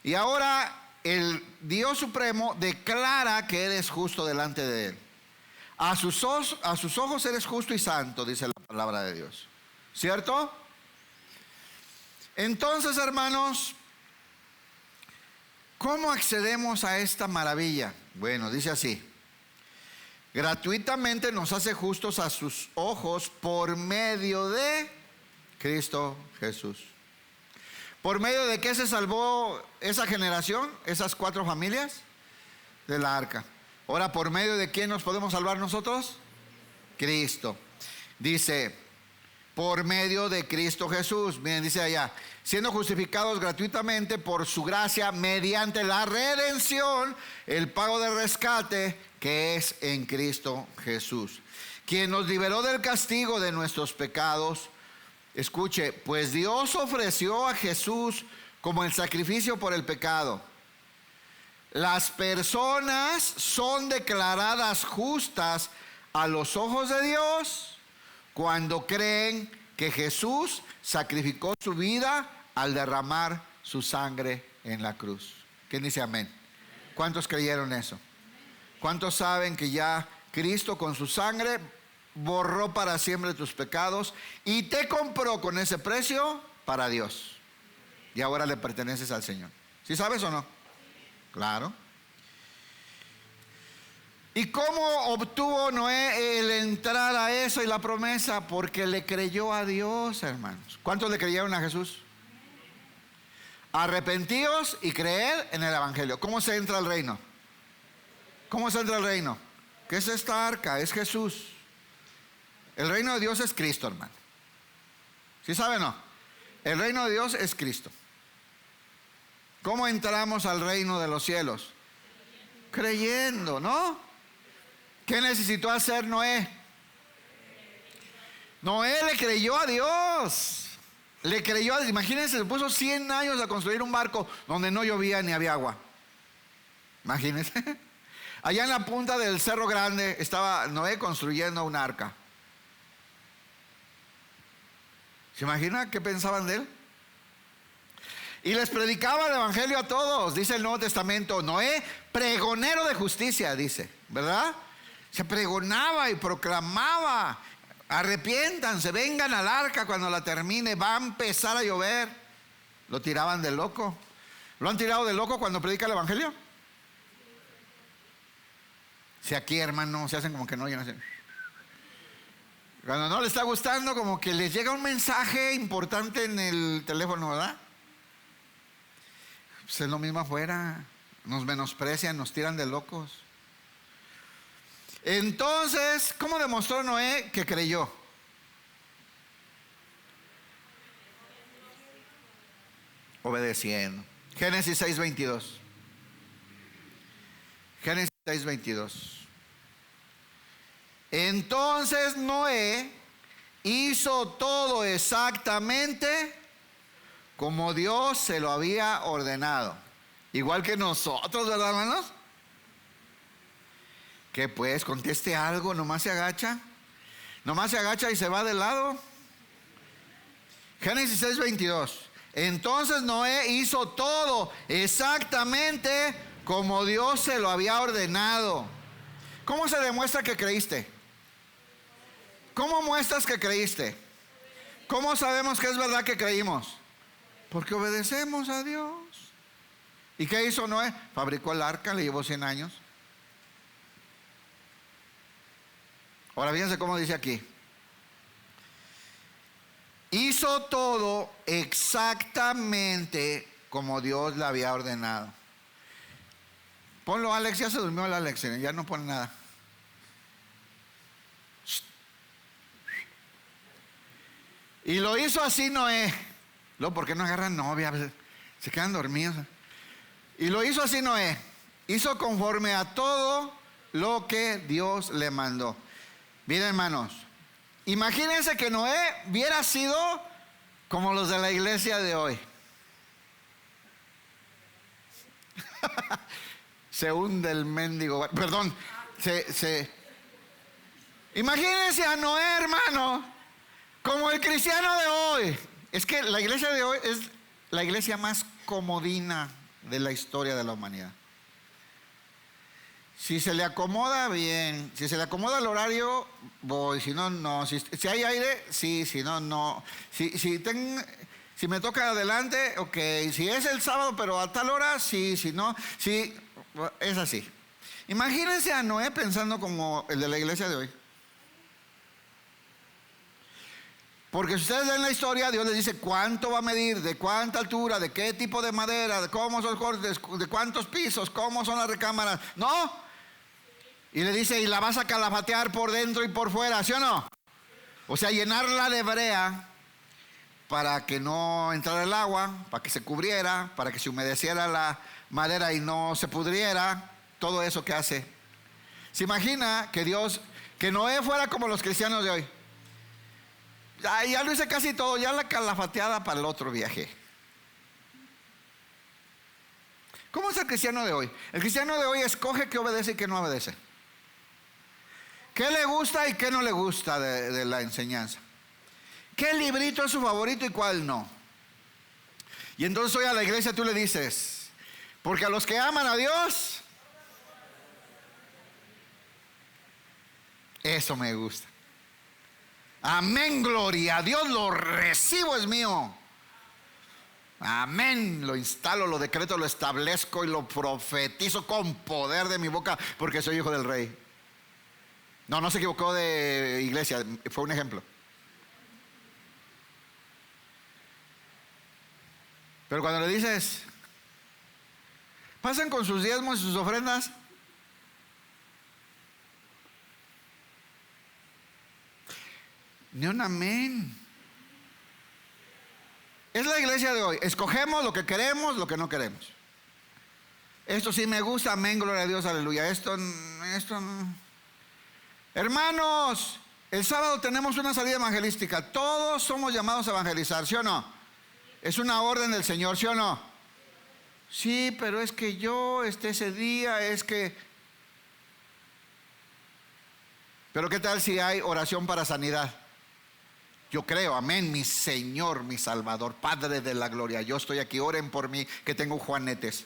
S1: Y ahora el Dios Supremo declara que eres justo delante de Él. A sus ojos eres justo y santo, dice la palabra de Dios. ¿Cierto? Entonces, hermanos, ¿cómo accedemos a esta maravilla? Bueno, dice así: gratuitamente nos hace justos a sus ojos por medio de Cristo Jesús. ¿Por medio de qué se salvó esa generación, esas 4 familias? De la arca. Ahora, ¿por medio de quién nos podemos salvar nosotros? Cristo. Dice, por medio de Cristo Jesús. Miren, dice allá: siendo justificados gratuitamente por su gracia mediante la redención, el pago de rescate que es en Cristo Jesús, quien nos liberó del castigo de nuestros pecados. Escuche, pues Dios ofreció a Jesús como el sacrificio por el pecado. Las personas son declaradas justas a los ojos de Dios cuando creen que Jesús sacrificó su vida al derramar su sangre en la cruz. ¿Quién dice amén? ¿Cuántos creyeron eso? ¿Cuántos saben que ya Cristo con su sangre borró para siempre tus pecados y te compró con ese precio para Dios? Y ahora le perteneces al Señor. ¿Sí sabes o no? Claro. ¿Y cómo obtuvo Noé el entrar a eso y la promesa? Porque le creyó a Dios, hermanos. ¿Cuántos le creyeron a Jesús? Arrepentíos y creed en el Evangelio. ¿Cómo se entra al reino? ¿Cómo se entra al reino? ¿Qué es esta arca? Es Jesús. El reino de Dios es Cristo, hermano. ¿Sí sabe o no? El reino de Dios es Cristo. ¿Cómo entramos al reino de los cielos? Creyendo, ¿no? ¿Qué necesitó hacer Noé? Noé le creyó a Dios. Le creyó a Dios. Imagínense, se puso 100 años a construir un barco donde no llovía ni había agua. Imagínense. Allá en la punta del Cerro Grande estaba Noé construyendo una arca. ¿Se imagina qué pensaban de él? Y les predicaba el Evangelio a todos. Dice el Nuevo Testamento, Noé, pregonero de justicia, dice, ¿verdad? Se pregonaba y proclamaba, arrepiéntanse, vengan al arca cuando la termine, va a empezar a llover. Lo tiraban de loco. ¿Lo han tirado de loco cuando predica el Evangelio? Si aquí, hermano, se hacen como que no oyen así. Cuando no les está gustando, como que les llega un mensaje importante en el teléfono, ¿verdad? Pues es lo mismo afuera. Nos menosprecian, nos tiran de locos. Entonces, ¿cómo demostró Noé que creyó? Obedeciendo. Génesis 6:22. Génesis 6:22. Entonces Noé hizo todo exactamente como Dios se lo había ordenado. Igual que nosotros, ¿verdad, hermanos? ¿Qué pues? Conteste algo, nomás se agacha. Nomás se agacha y se va de lado. Génesis 6:22. Entonces Noé hizo todo exactamente como Dios se lo había ordenado. ¿Cómo se demuestra que creíste? ¿Cómo muestras que creíste? ¿Cómo sabemos que es verdad que creímos? Porque obedecemos a Dios. ¿Y qué hizo Noé? Fabricó el arca, le llevó 100 años. Ahora fíjense cómo dice aquí. Hizo todo exactamente como Dios le había ordenado. Ponlo, Alex, ya se durmió el Alex, ya no pone nada. Y lo hizo así Noé. Luego, ¿por qué no agarran novia? Se quedan dormidos. Y lo hizo así Noé. Hizo conforme a todo lo que Dios le mandó. Miren, hermanos, imagínense que Noé hubiera sido como los de la iglesia de hoy. Se hunde el mendigo. Perdón, imagínense a Noé, hermano, como el cristiano de hoy. Es que la iglesia de hoy es la iglesia más comodina de la historia de la humanidad. Si se le acomoda, bien. Si se le acomoda el horario, voy. Si no, no. Si hay aire, sí. Si no, no. Si me toca adelante, ok. Si es el sábado, pero a tal hora, sí. Si no, sí. Es así. Imagínense a Noé pensando como el de la iglesia de hoy. Porque si ustedes ven la historia, Dios les dice cuánto va a medir, de cuánta altura, de qué tipo de madera, de cómo son los cortes, de cuántos pisos, cómo son las recámaras. ¿No? Y le dice, y la vas a calafatear por dentro y por fuera, ¿sí o no? O sea, llenarla de brea para que no entrara el agua, para que se cubriera, para que se humedeciera la madera y no se pudriera. Todo eso que hace. ¿Se imagina que Noé fuera como los cristianos de hoy? Ya lo hice casi todo, ya la calafateada para el otro viaje. ¿Cómo es el cristiano de hoy? El cristiano de hoy escoge qué obedece y qué no obedece. ¿Qué le gusta y qué no le gusta de la enseñanza? ¿Qué librito es su favorito y cuál no? Y entonces hoy a la iglesia tú le dices, porque a los que aman a Dios, Eso me gusta. Amén, gloria a Dios, lo recibo, es mío. Amén, lo instalo, lo decreto, lo establezco y lo profetizo con poder de mi boca, porque soy hijo del rey. No se equivocó de iglesia, fue un ejemplo. Pero cuando le dices, pasen con sus diezmos y sus ofrendas, ni un amén. Es la iglesia de hoy. Escogemos lo que queremos, lo que no queremos. Esto sí me gusta, amén, gloria a Dios, aleluya. Esto no. Hermanos, el sábado tenemos una salida evangelística. Todos somos llamados a evangelizar, ¿sí o no? Es una orden del Señor, ¿sí o no? Sí, pero es que yo, ese día, es que... Pero ¿qué tal si hay oración para sanidad? Yo creo, amén, mi Señor, mi Salvador, Padre de la gloria. Yo estoy aquí, oren por mí, que tengo juanetes.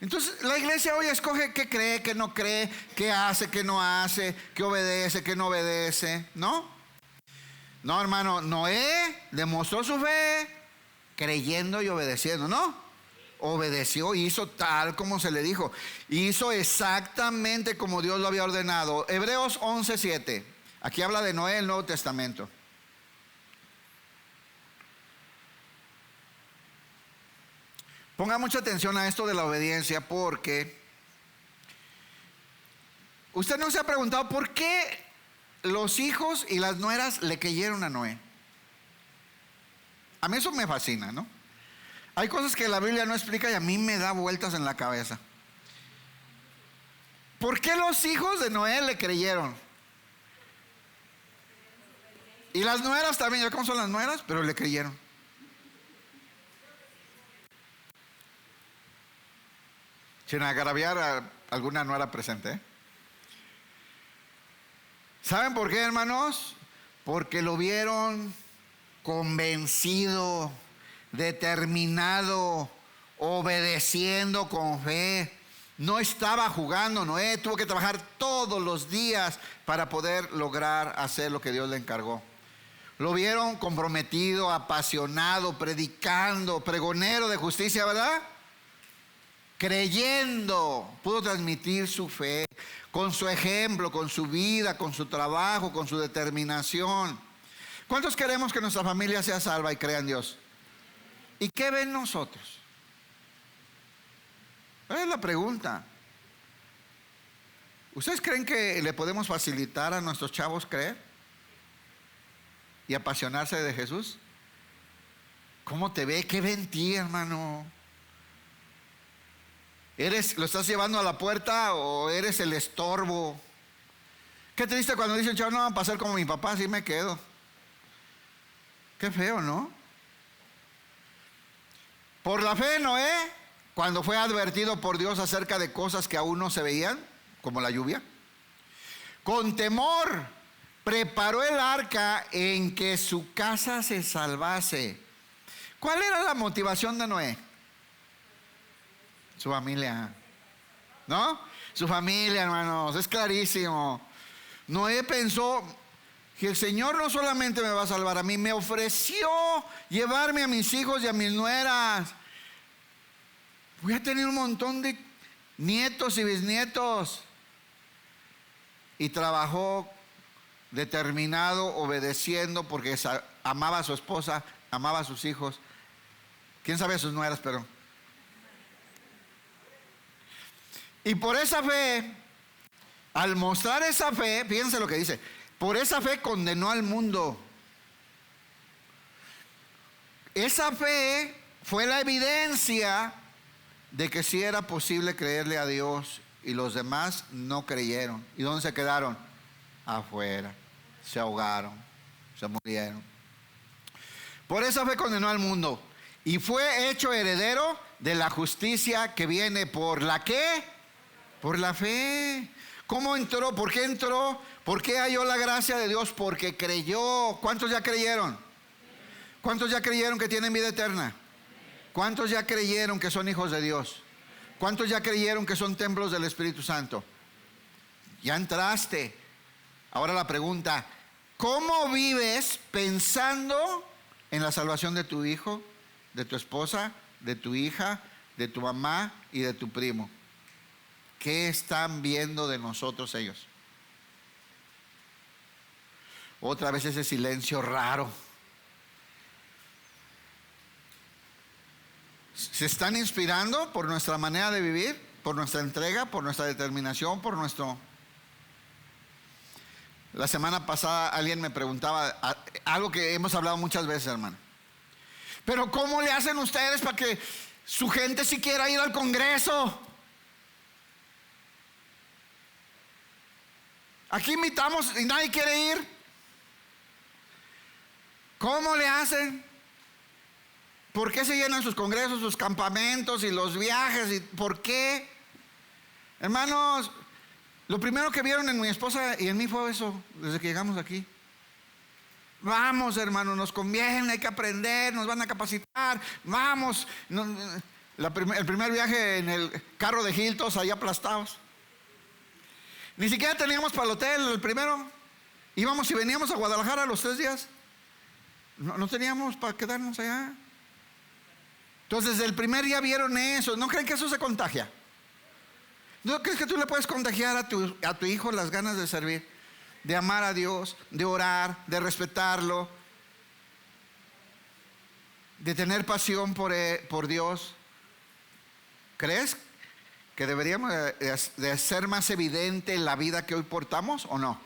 S1: Entonces la iglesia hoy escoge qué cree, qué no cree, qué hace, qué no hace, qué obedece, qué no obedece, ¿no? No, hermano, Noé demostró su fe creyendo y obedeciendo, ¿no? Obedeció, hizo tal como se le dijo. Hizo exactamente como Dios lo había ordenado. Hebreos 11:7. Aquí habla de Noé, el Nuevo Testamento. Ponga mucha atención a esto de la obediencia, porque usted no se ha preguntado por qué los hijos y las nueras le creyeron a Noé. A mí eso me fascina, ¿no? Hay cosas que la Biblia no explica y a mí me da vueltas en la cabeza. ¿Por qué los hijos de Noé le creyeron? Y las nueras también, ¿ya cómo son las nueras? Pero le creyeron. Sin agraviar a alguna nuera presente, ¿eh? ¿Saben por qué, hermanos? Porque lo vieron convencido, determinado, obedeciendo con fe. No estaba jugando, Noé tuvo que trabajar todos los días para poder lograr hacer lo que Dios le encargó. Lo vieron comprometido, apasionado, predicando, pregonero de justicia, ¿verdad? Creyendo, pudo transmitir su fe con su ejemplo, con su vida, con su trabajo, con su determinación. ¿Cuántos queremos que nuestra familia sea salva y crea en Dios? ¿Y qué ven nosotros? Esa es la pregunta. ¿Ustedes creen que le podemos facilitar a nuestros chavos creer y apasionarse de Jesús? ¿Cómo te ve? ¿Qué ve en ti, hermano? ¿Lo estás llevando a la puerta o eres el estorbo? Qué triste cuando dicen, chavo, no va a pasar como mi papá, así me quedo. Qué feo, ¿no? Por la fe, Noé, cuando fue advertido por Dios acerca de cosas que aún no se veían, como la lluvia, con temor preparó el arca en que su casa se salvase. ¿Cuál era la motivación de Noé? Su familia, ¿no? Su familia, hermanos, es clarísimo. Noé pensó que el Señor no solamente me va a salvar a mí, me ofreció llevarme a mis hijos y a mis nueras. Voy a tener un montón de nietos y bisnietos. Y trabajó determinado, obedeciendo, porque amaba a su esposa, amaba a sus hijos. ¿Quién sabe a sus nueras, pero? Y por esa fe, al mostrar esa fe, fíjense lo que dice, por esa fe condenó al mundo. Esa fe fue la evidencia de que sí era posible creerle a Dios, y los demás no creyeron. ¿Y dónde se quedaron? Afuera. Se ahogaron, se murieron. Por esa fe condenó al mundo y fue hecho heredero de la justicia que viene por la ¿qué? Por la fe. ¿Cómo entró? ¿Por qué entró? ¿Por qué halló la gracia de Dios? Porque creyó. ¿Cuántos ya creyeron? ¿Cuántos ya creyeron que tienen vida eterna? ¿Cuántos ya creyeron que son hijos de Dios? ¿Cuántos ya creyeron que son templos del Espíritu Santo? ya entraste. Ahora la pregunta, ¿cómo vives pensando en la salvación de tu hijo, de tu esposa, de tu hija, de tu mamá y de tu primo? ¿Qué están viendo de nosotros ellos? Otra vez ese silencio raro. ¿Se están inspirando por nuestra manera de vivir? ¿Por nuestra entrega? ¿Por nuestra determinación? ¿Por nuestro...? La semana pasada alguien me preguntaba algo que hemos hablado muchas veces, hermano. Pero ¿cómo le hacen ustedes para que su gente sí quiera ir al Congreso? Aquí invitamos y nadie quiere ir. ¿Cómo le hacen? ¿Por qué se llenan sus congresos, sus campamentos y los viajes? ¿Y por qué? Hermanos, lo primero que vieron en mi esposa y en mí fue eso, desde que llegamos aquí. Vamos, hermanos, nos conviene, hay que aprender, nos van a capacitar. Vamos. El primer viaje en el carro de Hiltos, allá aplastados. Ni siquiera teníamos para el hotel, el primero. Íbamos y veníamos a Guadalajara los 3 días. No teníamos para quedarnos allá. Entonces, el primer día vieron eso. ¿No creen que eso se contagia? ¿No crees que tú le puedes contagiar a tu hijo las ganas de servir, de amar a Dios, de orar, de respetarlo, de tener pasión por Dios? ¿Crees que deberíamos de ser más evidente la vida que hoy portamos o no?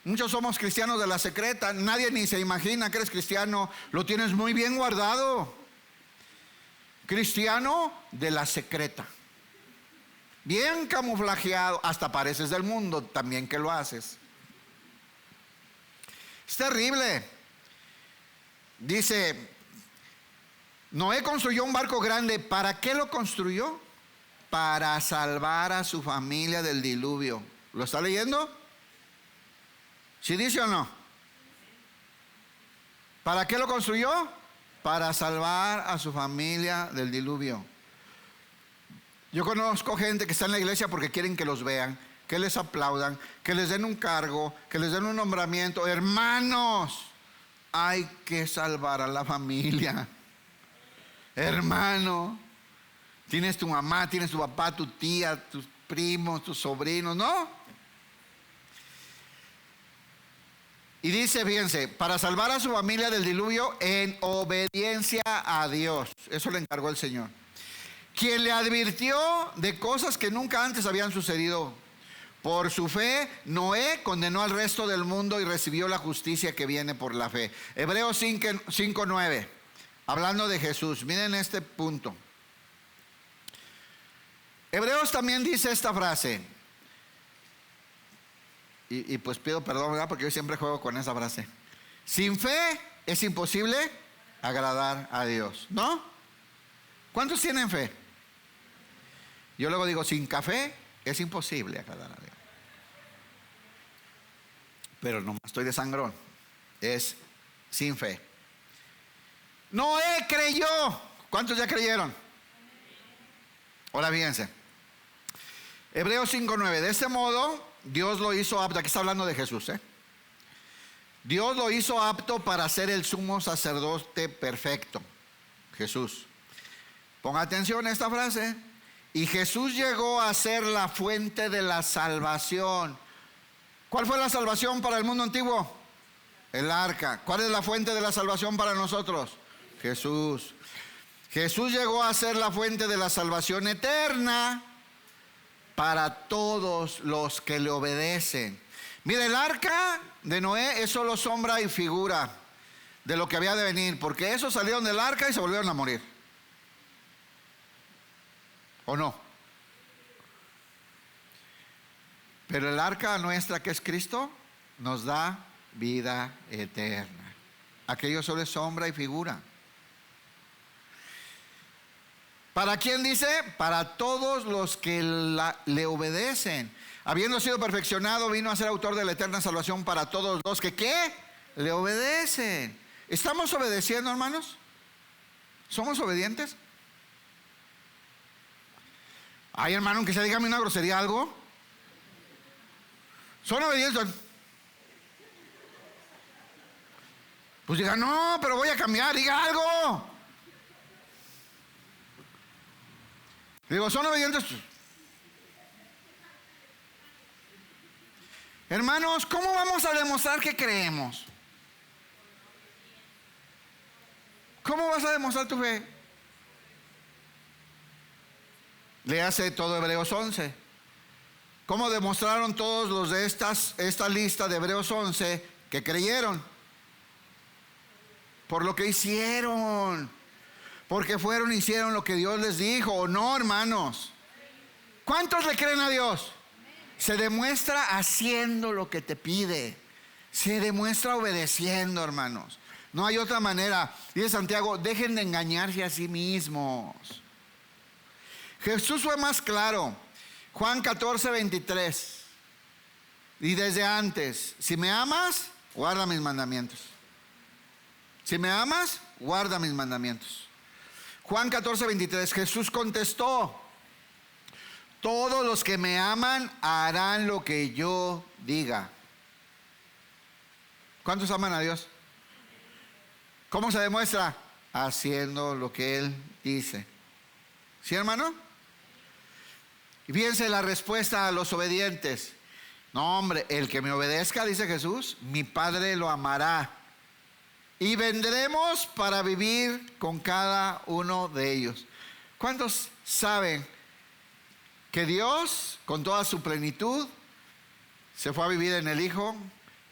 S1: Muchos somos cristianos de la secreta. Nadie ni se imagina que eres cristiano. Lo tienes muy bien guardado. Cristiano de la secreta, bien camuflajeado, hasta pareces del mundo también que lo haces. Es terrible. Dice, Noé construyó un barco grande. ¿Para qué lo construyó? Para salvar a su familia del diluvio. ¿Lo está leyendo? ¿Sí dice o no? ¿Para qué lo construyó? Para salvar a su familia del diluvio. Yo conozco gente que está en la iglesia porque quieren que los vean, que les aplaudan, que les den un cargo, que les den un nombramiento. Hermanos, hay que salvar a la familia. Hermano, tienes tu mamá, tienes tu papá, tu tía, tus primos, tus sobrinos, ¿no? Y dice, fíjense, para salvar a su familia del diluvio en obediencia a Dios. Eso le encargó el Señor. Quien le advirtió de cosas que nunca antes habían sucedido. Por su fe, Noé condenó al resto del mundo y recibió la justicia que viene por la fe. Hebreos 5:9, hablando de Jesús. Miren este punto. Hebreos también dice esta frase. Y pues pido perdón, ¿verdad? Porque yo siempre juego con esa frase. Sin fe es imposible agradar a Dios, ¿no? ¿Cuántos tienen fe? Yo luego digo, sin café es imposible agradar a Dios. Pero no estoy de sangrón. Es sin fe. Noé creyó. ¿Cuántos ya creyeron? Ahora fíjense. Hebreos 5:9. De este modo, Dios lo hizo apto. Aquí está hablando de Jesús, Dios lo hizo apto para ser el sumo sacerdote perfecto. Jesús. Ponga atención a esta frase. Y Jesús llegó a ser la fuente de la salvación. ¿Cuál fue la salvación para el mundo antiguo? El arca. ¿Cuál es la fuente de la salvación para nosotros? Jesús. Jesús llegó a ser la fuente de la salvación eterna para todos los que le obedecen. Mire, el arca de Noé es solo sombra y figura de lo que había de venir, porque esos salieron del arca y se volvieron a morir. ¿O no? Pero el arca nuestra, que es Cristo, nos da vida eterna. Aquello solo es sombra y figura. ¿Para quién dice? Para todos los que le obedecen. Habiendo sido perfeccionado, vino a ser autor de la eterna salvación para todos los que ¿qué? Le obedecen. ¿Estamos obedeciendo, hermanos? ¿Somos obedientes? Ay, hermano, aunque se dígame una grosería, algo. ¿Son obedientes? Pues diga, no, pero voy a cambiar, diga algo. Digo, ¿son obedientes? Hermanos, ¿cómo vamos a demostrar que creemos? ¿Cómo vas a demostrar tu fe? Léase todo Hebreos 11. ¿Cómo demostraron todos los de esta lista de Hebreos 11 que creyeron? Por lo que hicieron. Porque fueron y hicieron lo que Dios les dijo, ¿o no, hermanos? ¿Cuántos le creen a Dios? Se demuestra haciendo lo que te pide. Se demuestra obedeciendo, hermanos. No hay otra manera. Dice Santiago, dejen de engañarse a sí mismos. Jesús fue más claro. Juan 14, 23. Y desde antes, si me amas, guarda mis mandamientos. Si me amas, guarda mis mandamientos. Juan 14, 23. Jesús contestó, todos los que me aman harán lo que yo diga. ¿Cuántos aman a Dios? ¿Cómo se demuestra? Haciendo lo que Él dice. ¿Sí, hermano? Y fíjense la respuesta a los obedientes. No, hombre, el que me obedezca, dice Jesús, mi Padre lo amará. Y vendremos para vivir con cada uno de ellos. ¿Cuántos saben que Dios, con toda su plenitud, se fue a vivir en el Hijo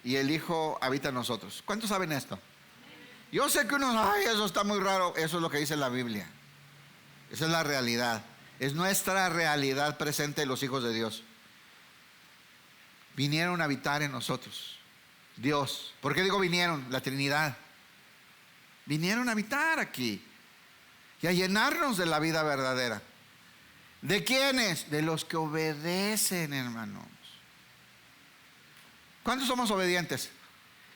S1: y el Hijo habita en nosotros? ¿Cuántos saben esto? Yo sé que unos, ay, eso está muy raro. Eso es lo que dice la Biblia. Esa es la realidad. Es nuestra realidad presente de los hijos de Dios. Vinieron a habitar en nosotros. Dios. ¿Por qué digo vinieron? La Trinidad. Vinieron a habitar aquí y a llenarnos de la vida verdadera. ¿De quiénes? De los que obedecen, hermanos. ¿Cuántos somos obedientes?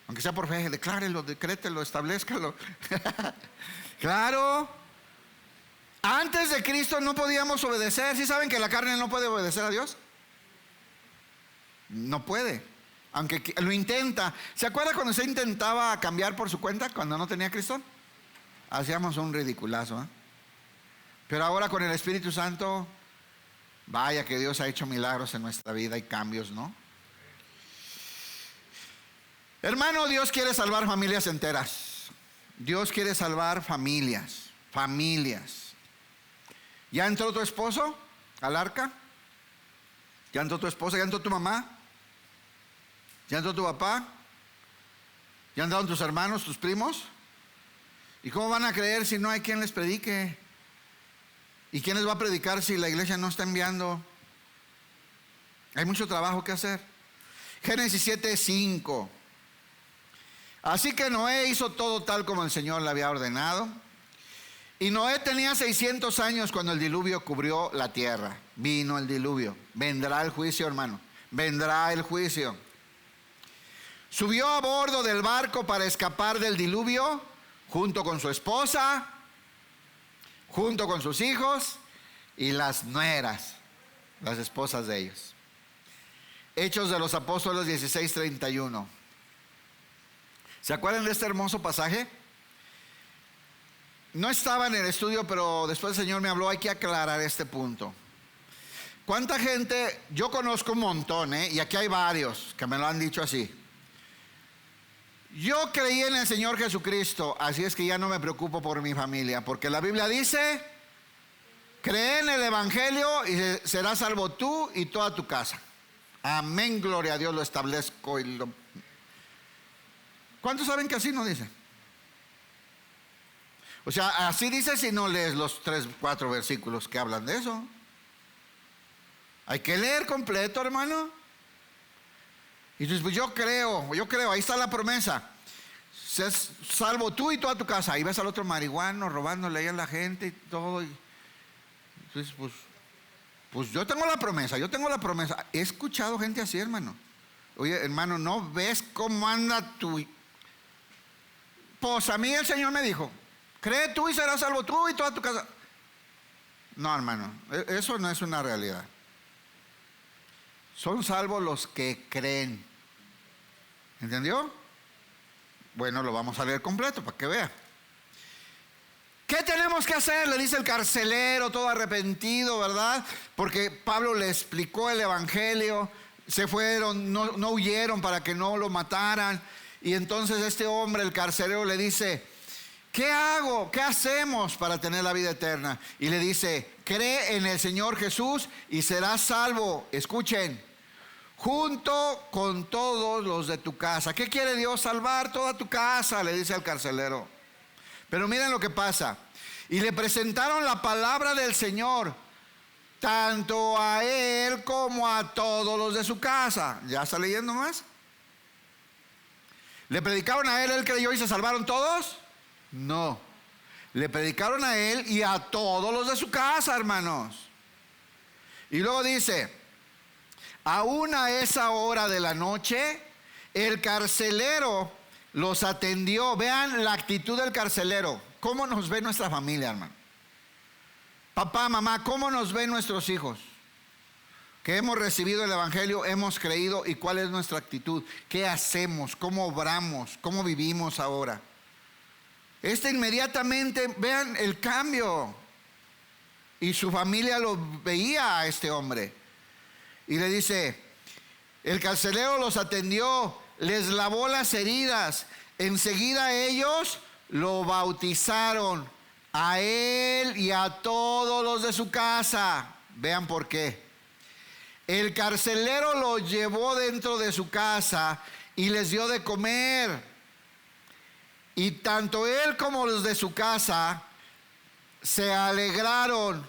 S1: Aunque sea por fe, declárelo, decrételo, establezcalo. Claro. Antes de Cristo no podíamos obedecer. ¿Sí saben que la carne no puede obedecer a Dios? No puede. Aunque lo intenta. ¿Se acuerda cuando usted intentaba cambiar por su cuenta cuando no tenía Cristo? Hacíamos un ridiculazo, ¿eh? Pero ahora con el Espíritu Santo, vaya que Dios ha hecho milagros en nuestra vida y cambios, ¿no? Hermano, Dios quiere salvar familias enteras. Dios quiere salvar familias. ¿Ya entró tu esposo al arca? ¿Ya entró tu esposa? ¿Ya entró tu mamá? ¿Ya entró tu papá? ¿Ya entraron tus hermanos, tus primos? ¿Y cómo van a creer si no hay quien les predique? ¿Y quién les va a predicar si la iglesia no está enviando? Hay mucho trabajo que hacer. Génesis 7:5. Así que Noé hizo todo tal como el Señor le había ordenado. Y Noé tenía 600 años cuando el diluvio cubrió la tierra. Vino el diluvio. Vendrá el juicio, hermano. Vendrá el juicio. Subió a bordo del barco para escapar del diluvio, junto con su esposa, junto con sus hijos y las nueras, las esposas de ellos. Hechos de los Apóstoles 16:31. ¿Se acuerdan de este hermoso pasaje? No estaba en el estudio, pero después el Señor me habló, hay que aclarar este punto. ¿Cuánta gente? Yo conozco un montón, y aquí hay varios que me lo han dicho así. Yo creí en el Señor Jesucristo, así es que ya no me preocupo por mi familia, porque la Biblia dice, cree en el Evangelio y serás salvo tú y toda tu casa. Amén, gloria a Dios, lo establezco. ¿Cuántos saben que así no dice? O sea, así dice si no lees los 3, 4 versículos que hablan de eso. Hay que leer completo, hermano. Y dices, pues yo creo, ahí está la promesa. Seas salvo tú y toda tu casa. Ahí ves al otro marihuano robándole ahí a la gente y todo. Entonces, pues yo tengo la promesa. He escuchado gente así, hermano. Oye, hermano, ¿no ves cómo anda tu? Pues a mí el Señor me dijo, cree tú y serás salvo tú y toda tu casa. No, hermano, eso no es una realidad. Son salvos los que creen. ¿Entendió? Bueno, lo vamos a leer completo para que vea. ¿Qué tenemos que hacer? Le dice el carcelero, todo arrepentido, ¿verdad? Porque Pablo le explicó el evangelio. Se fueron, no huyeron para que no lo mataran. Y entonces este hombre, el carcelero, le dice: ¿qué hago? ¿Qué hacemos para tener la vida eterna? Y le dice: cree en el Señor Jesús y serás salvo. Escuchen, junto con todos los de tu casa. ¿Qué quiere Dios? Salvar toda tu casa, le dice al carcelero. Pero miren lo que pasa. Y le presentaron la palabra del Señor, tanto a él como a todos los de su casa. ¿Ya está leyendo más? ¿Le predicaron a él creyó y se salvaron todos? No. Le predicaron a él y a todos los de su casa, hermanos. Y luego dice: aún a esa hora de la noche, el carcelero los atendió. Vean la actitud del carcelero. ¿Cómo nos ve nuestra familia, hermano? Papá, mamá, ¿cómo nos ven nuestros hijos? Que hemos recibido el evangelio, hemos creído, ¿y cuál es nuestra actitud? ¿Qué hacemos? ¿Cómo obramos? ¿Cómo vivimos ahora? Inmediatamente, vean el cambio. Y su familia lo veía a este hombre. Y le dice: el carcelero los atendió, les lavó las heridas. Enseguida ellos lo bautizaron, a él y a todos los de su casa. Vean por qué. El carcelero lo llevó dentro de su casa y les dio de comer. Y tanto él como los de su casa se alegraron,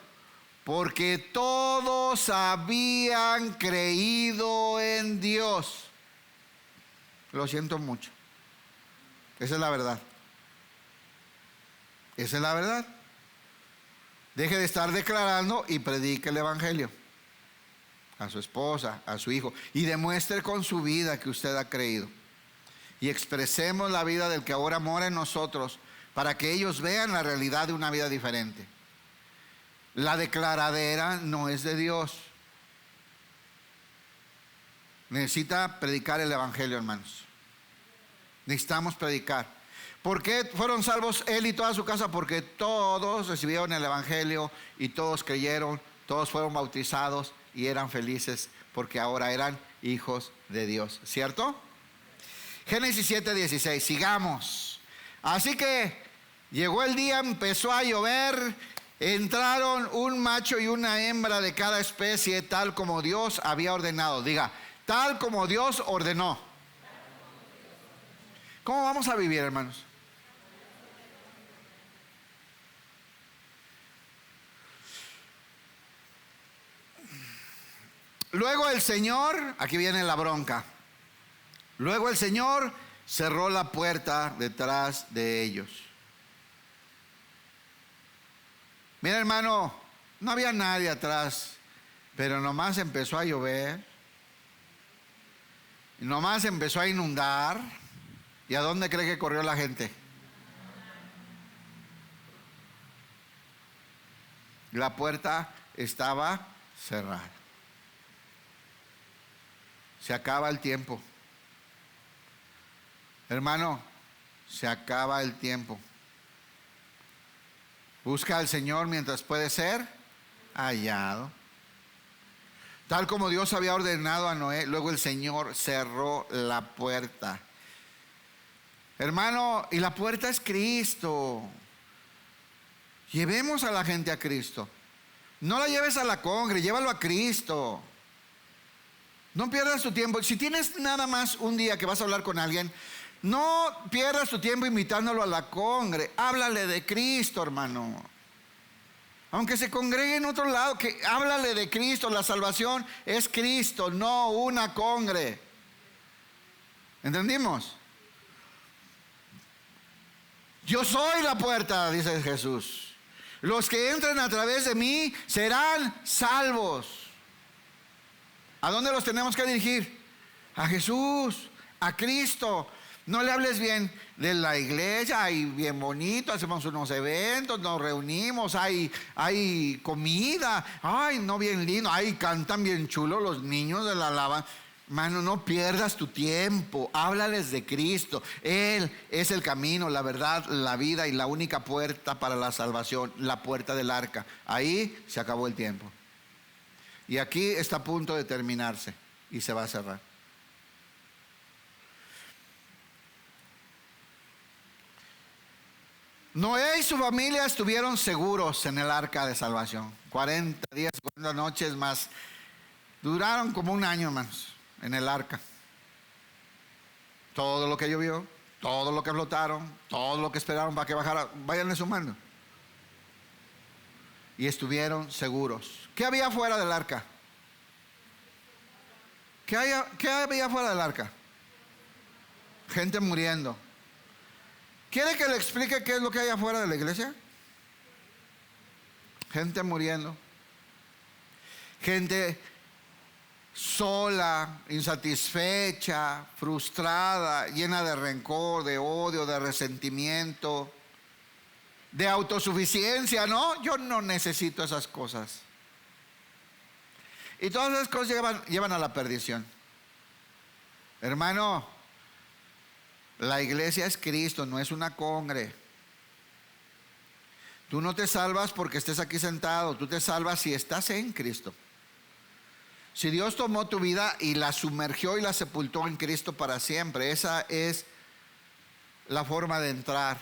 S1: porque todos habían creído en Dios. Lo siento mucho. Esa es la verdad. Esa es la verdad. Deje de estar declarando y predique el evangelio a su esposa, a su hijo, y demuestre con su vida que usted ha creído. Y expresemos la vida del que ahora mora en nosotros, para que ellos vean la realidad de una vida diferente. La declaradera no es de Dios. Necesita predicar el evangelio, hermanos. Necesitamos predicar. ¿Por qué fueron salvos él y toda su casa? Porque todos recibieron el evangelio y todos creyeron, todos fueron bautizados y eran felices porque ahora eran hijos de Dios, ¿cierto? Génesis 7:16, sigamos. Así que llegó el día, empezó a llover, entraron un macho y una hembra de cada especie, tal como Dios había ordenado. Diga, tal como Dios ordenó. ¿Cómo vamos a vivir, hermanos? Luego el Señor, aquí viene la bronca. Luego el Señor cerró la puerta detrás de ellos. Mira, hermano, no había nadie atrás, pero nomás empezó a llover, y nomás empezó a inundar. ¿Y a dónde cree que corrió la gente? La puerta estaba cerrada. Se acaba el tiempo. Hermano, se acaba el tiempo. Busca al Señor mientras puede ser hallado. Tal como Dios había ordenado a Noé, luego el Señor cerró la puerta. Hermano, y la puerta es Cristo. Llevemos a la gente a Cristo. No la lleves a la congre, llévalo a Cristo. No pierdas tu tiempo. Si tienes nada más un día que vas a hablar con alguien, no pierdas tu tiempo invitándolo a la congre. Háblale de Cristo, hermano. Aunque se congregue en otro lado, háblale de Cristo. La salvación es Cristo, no una congre. ¿Entendimos? Yo soy la puerta, dice Jesús. Los que entren a través de mí serán salvos. ¿A dónde los tenemos que dirigir? A Jesús, a Cristo. No le hables bien de la iglesia, ay, bien bonito, hacemos unos eventos, nos reunimos, hay comida, ay, no, bien lindo, ay, cantan bien chulo los niños de la alabanza. Mano, no pierdas tu tiempo, háblales de Cristo. Él es el camino, la verdad, la vida y la única puerta para la salvación, la puerta del arca. Ahí se acabó el tiempo. Y aquí está a punto de terminarse y se va a cerrar. Noé y su familia estuvieron seguros en el arca de salvación. 40 días, 40 noches más. Duraron como un año, hermanos, en el arca. Todo lo que llovió, todo lo que flotaron, todo lo que esperaron para que bajara, váyanle sumando. Y estuvieron seguros. ¿Qué había fuera del arca? ¿Qué había fuera del arca? Gente muriendo. ¿Quiere que le explique qué es lo que hay afuera de la iglesia? Gente muriendo. Gente sola, insatisfecha, frustrada, llena de rencor, de odio, de resentimiento, de autosuficiencia, ¿no? Yo no necesito esas cosas. Y todas esas cosas llevan a la perdición. Hermano, la iglesia es Cristo, no es una congre. Tú no te salvas porque estés aquí sentado, tú te salvas si estás en Cristo. Si Dios tomó tu vida y la sumergió y la sepultó en Cristo para siempre, esa es la forma de entrar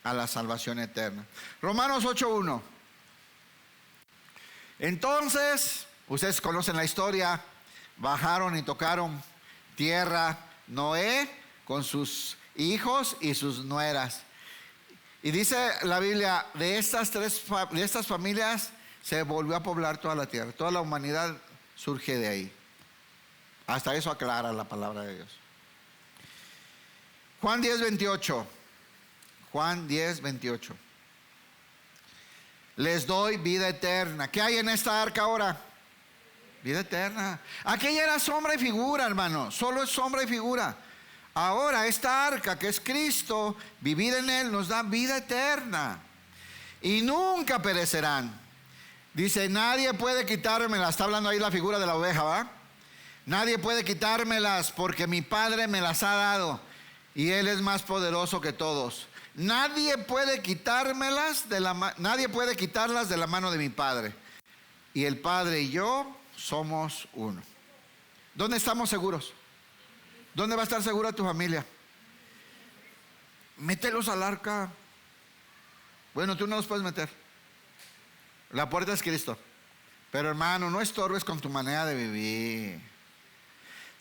S1: a la salvación eterna. Romanos 8:1. Entonces, ustedes conocen la historia, bajaron y tocaron tierra Noé con sus hijos y sus nueras. Y dice la Biblia, de estas familias se volvió a poblar toda la tierra. Toda la humanidad surge de ahí. Hasta eso aclara la palabra de Dios. Juan 10:28. Juan 10:28. Les doy vida eterna. ¿Qué hay en esta arca ahora? Vida eterna. Aquella era sombra y figura, hermano. Solo es sombra y figura. Ahora esta arca que es Cristo, vivir en Él nos da vida eterna. Y nunca perecerán. Dice, nadie puede quitármelas. Está hablando ahí la figura de la oveja, ¿va? Nadie puede quitármelas porque mi Padre me las ha dado. Y Él es más poderoso que todos. Nadie puede quitármelas nadie puede quitarlas de la mano de mi Padre. Y el Padre y yo somos uno. ¿Dónde estamos seguros? ¿Dónde va a estar segura tu familia? Mételos al arca. Bueno, tú no los puedes meter. La puerta es Cristo. Pero hermano, no estorbes con tu manera de vivir.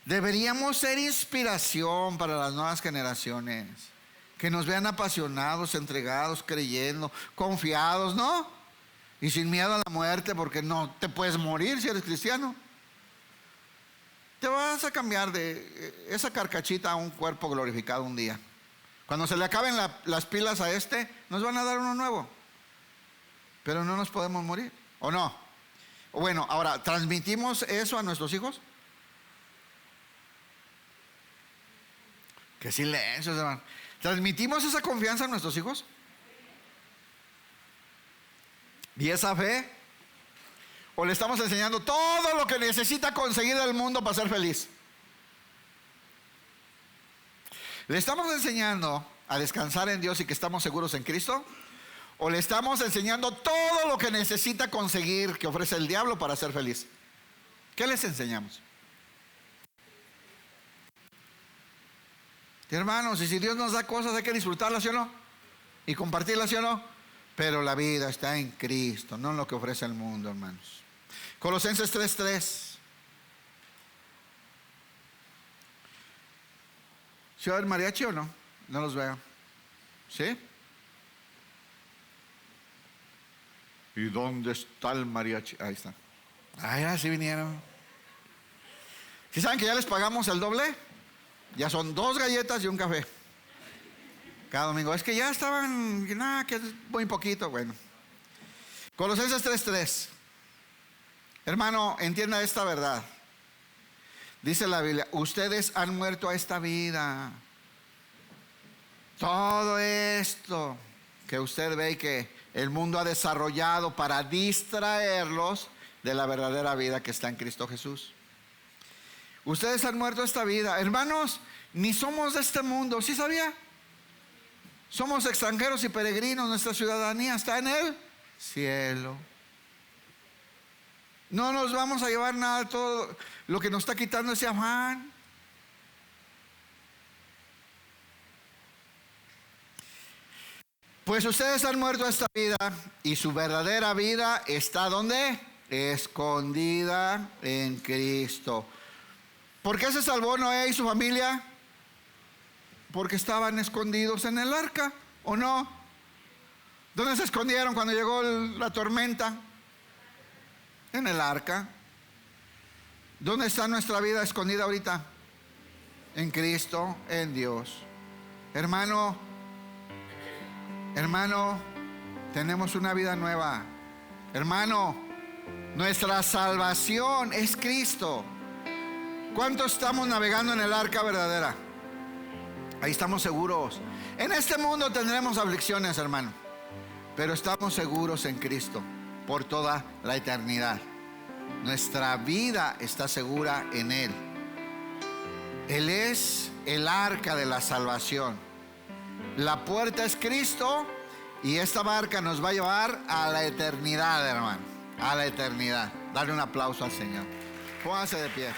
S1: Deberíamos ser inspiración para las nuevas generaciones. Que nos vean apasionados, entregados, creyendo, confiados, ¿no? Y sin miedo a la muerte, porque no te puedes morir si eres cristiano. Te vas a cambiar de esa carcachita a un cuerpo glorificado un día. Cuando se le acaben las pilas a nos van a dar uno nuevo. Pero no nos podemos morir, ¿o no? Bueno, ahora, ¿transmitimos eso a nuestros hijos? Qué silencio, hermano. ¿Transmitimos esa confianza a nuestros hijos? ¿Y esa fe? ¿O le estamos enseñando todo lo que necesita conseguir del mundo para ser feliz? ¿Le estamos enseñando a descansar en Dios y que estamos seguros en Cristo? ¿O le estamos enseñando todo lo que necesita conseguir que ofrece el diablo para ser feliz? ¿Qué les enseñamos? Hermanos, y si Dios nos da cosas hay que disfrutarlas, ¿sí o no? Y compartirlas, ¿sí o no? Pero la vida está en Cristo, no en lo que ofrece el mundo, hermanos. Colosenses 3:3. ¿Se va a ver mariachi o no? No los veo. ¿Sí? ¿Y dónde está el mariachi? Ahí está. Ah, sí vinieron. ¿Sí saben que ya les pagamos el doble? Ya son 2 galletas y un café cada domingo. Es que ya estaban, que es muy poquito. Bueno, Colosenses 3:3. Hermano, entienda esta verdad. Dice la Biblia, ustedes han muerto a esta vida. Todo esto que usted ve que el mundo ha desarrollado para distraerlos de la verdadera vida que está en Cristo Jesús. Ustedes han muerto a esta vida. Hermanos, ni somos de este mundo. ¿Sí sabía? Somos extranjeros y peregrinos. Nuestra ciudadanía está en el cielo. No nos vamos a llevar nada. Todo lo que nos está quitando ese afán. Pues ustedes han muerto a esta vida y su verdadera vida está ¿dónde? Escondida en Cristo. ¿Por qué se salvó Noé y su familia? Porque estaban escondidos en el arca, ¿o no? ¿Dónde se escondieron cuando llegó la tormenta? En el arca. ¿Dónde está nuestra vida escondida ahorita? En Cristo, en Dios. Hermano, tenemos una vida nueva. Hermano, nuestra salvación es Cristo. ¿Cuántos estamos navegando en el arca verdadera? Ahí estamos seguros. En este mundo tendremos aflicciones, hermano, pero estamos seguros en Cristo por toda la eternidad. Nuestra vida está segura en Él. Él es el arca de la salvación. La puerta es Cristo y esta barca nos va a llevar a la eternidad, hermano. A la eternidad. Dale un aplauso al Señor. Póngase de pie.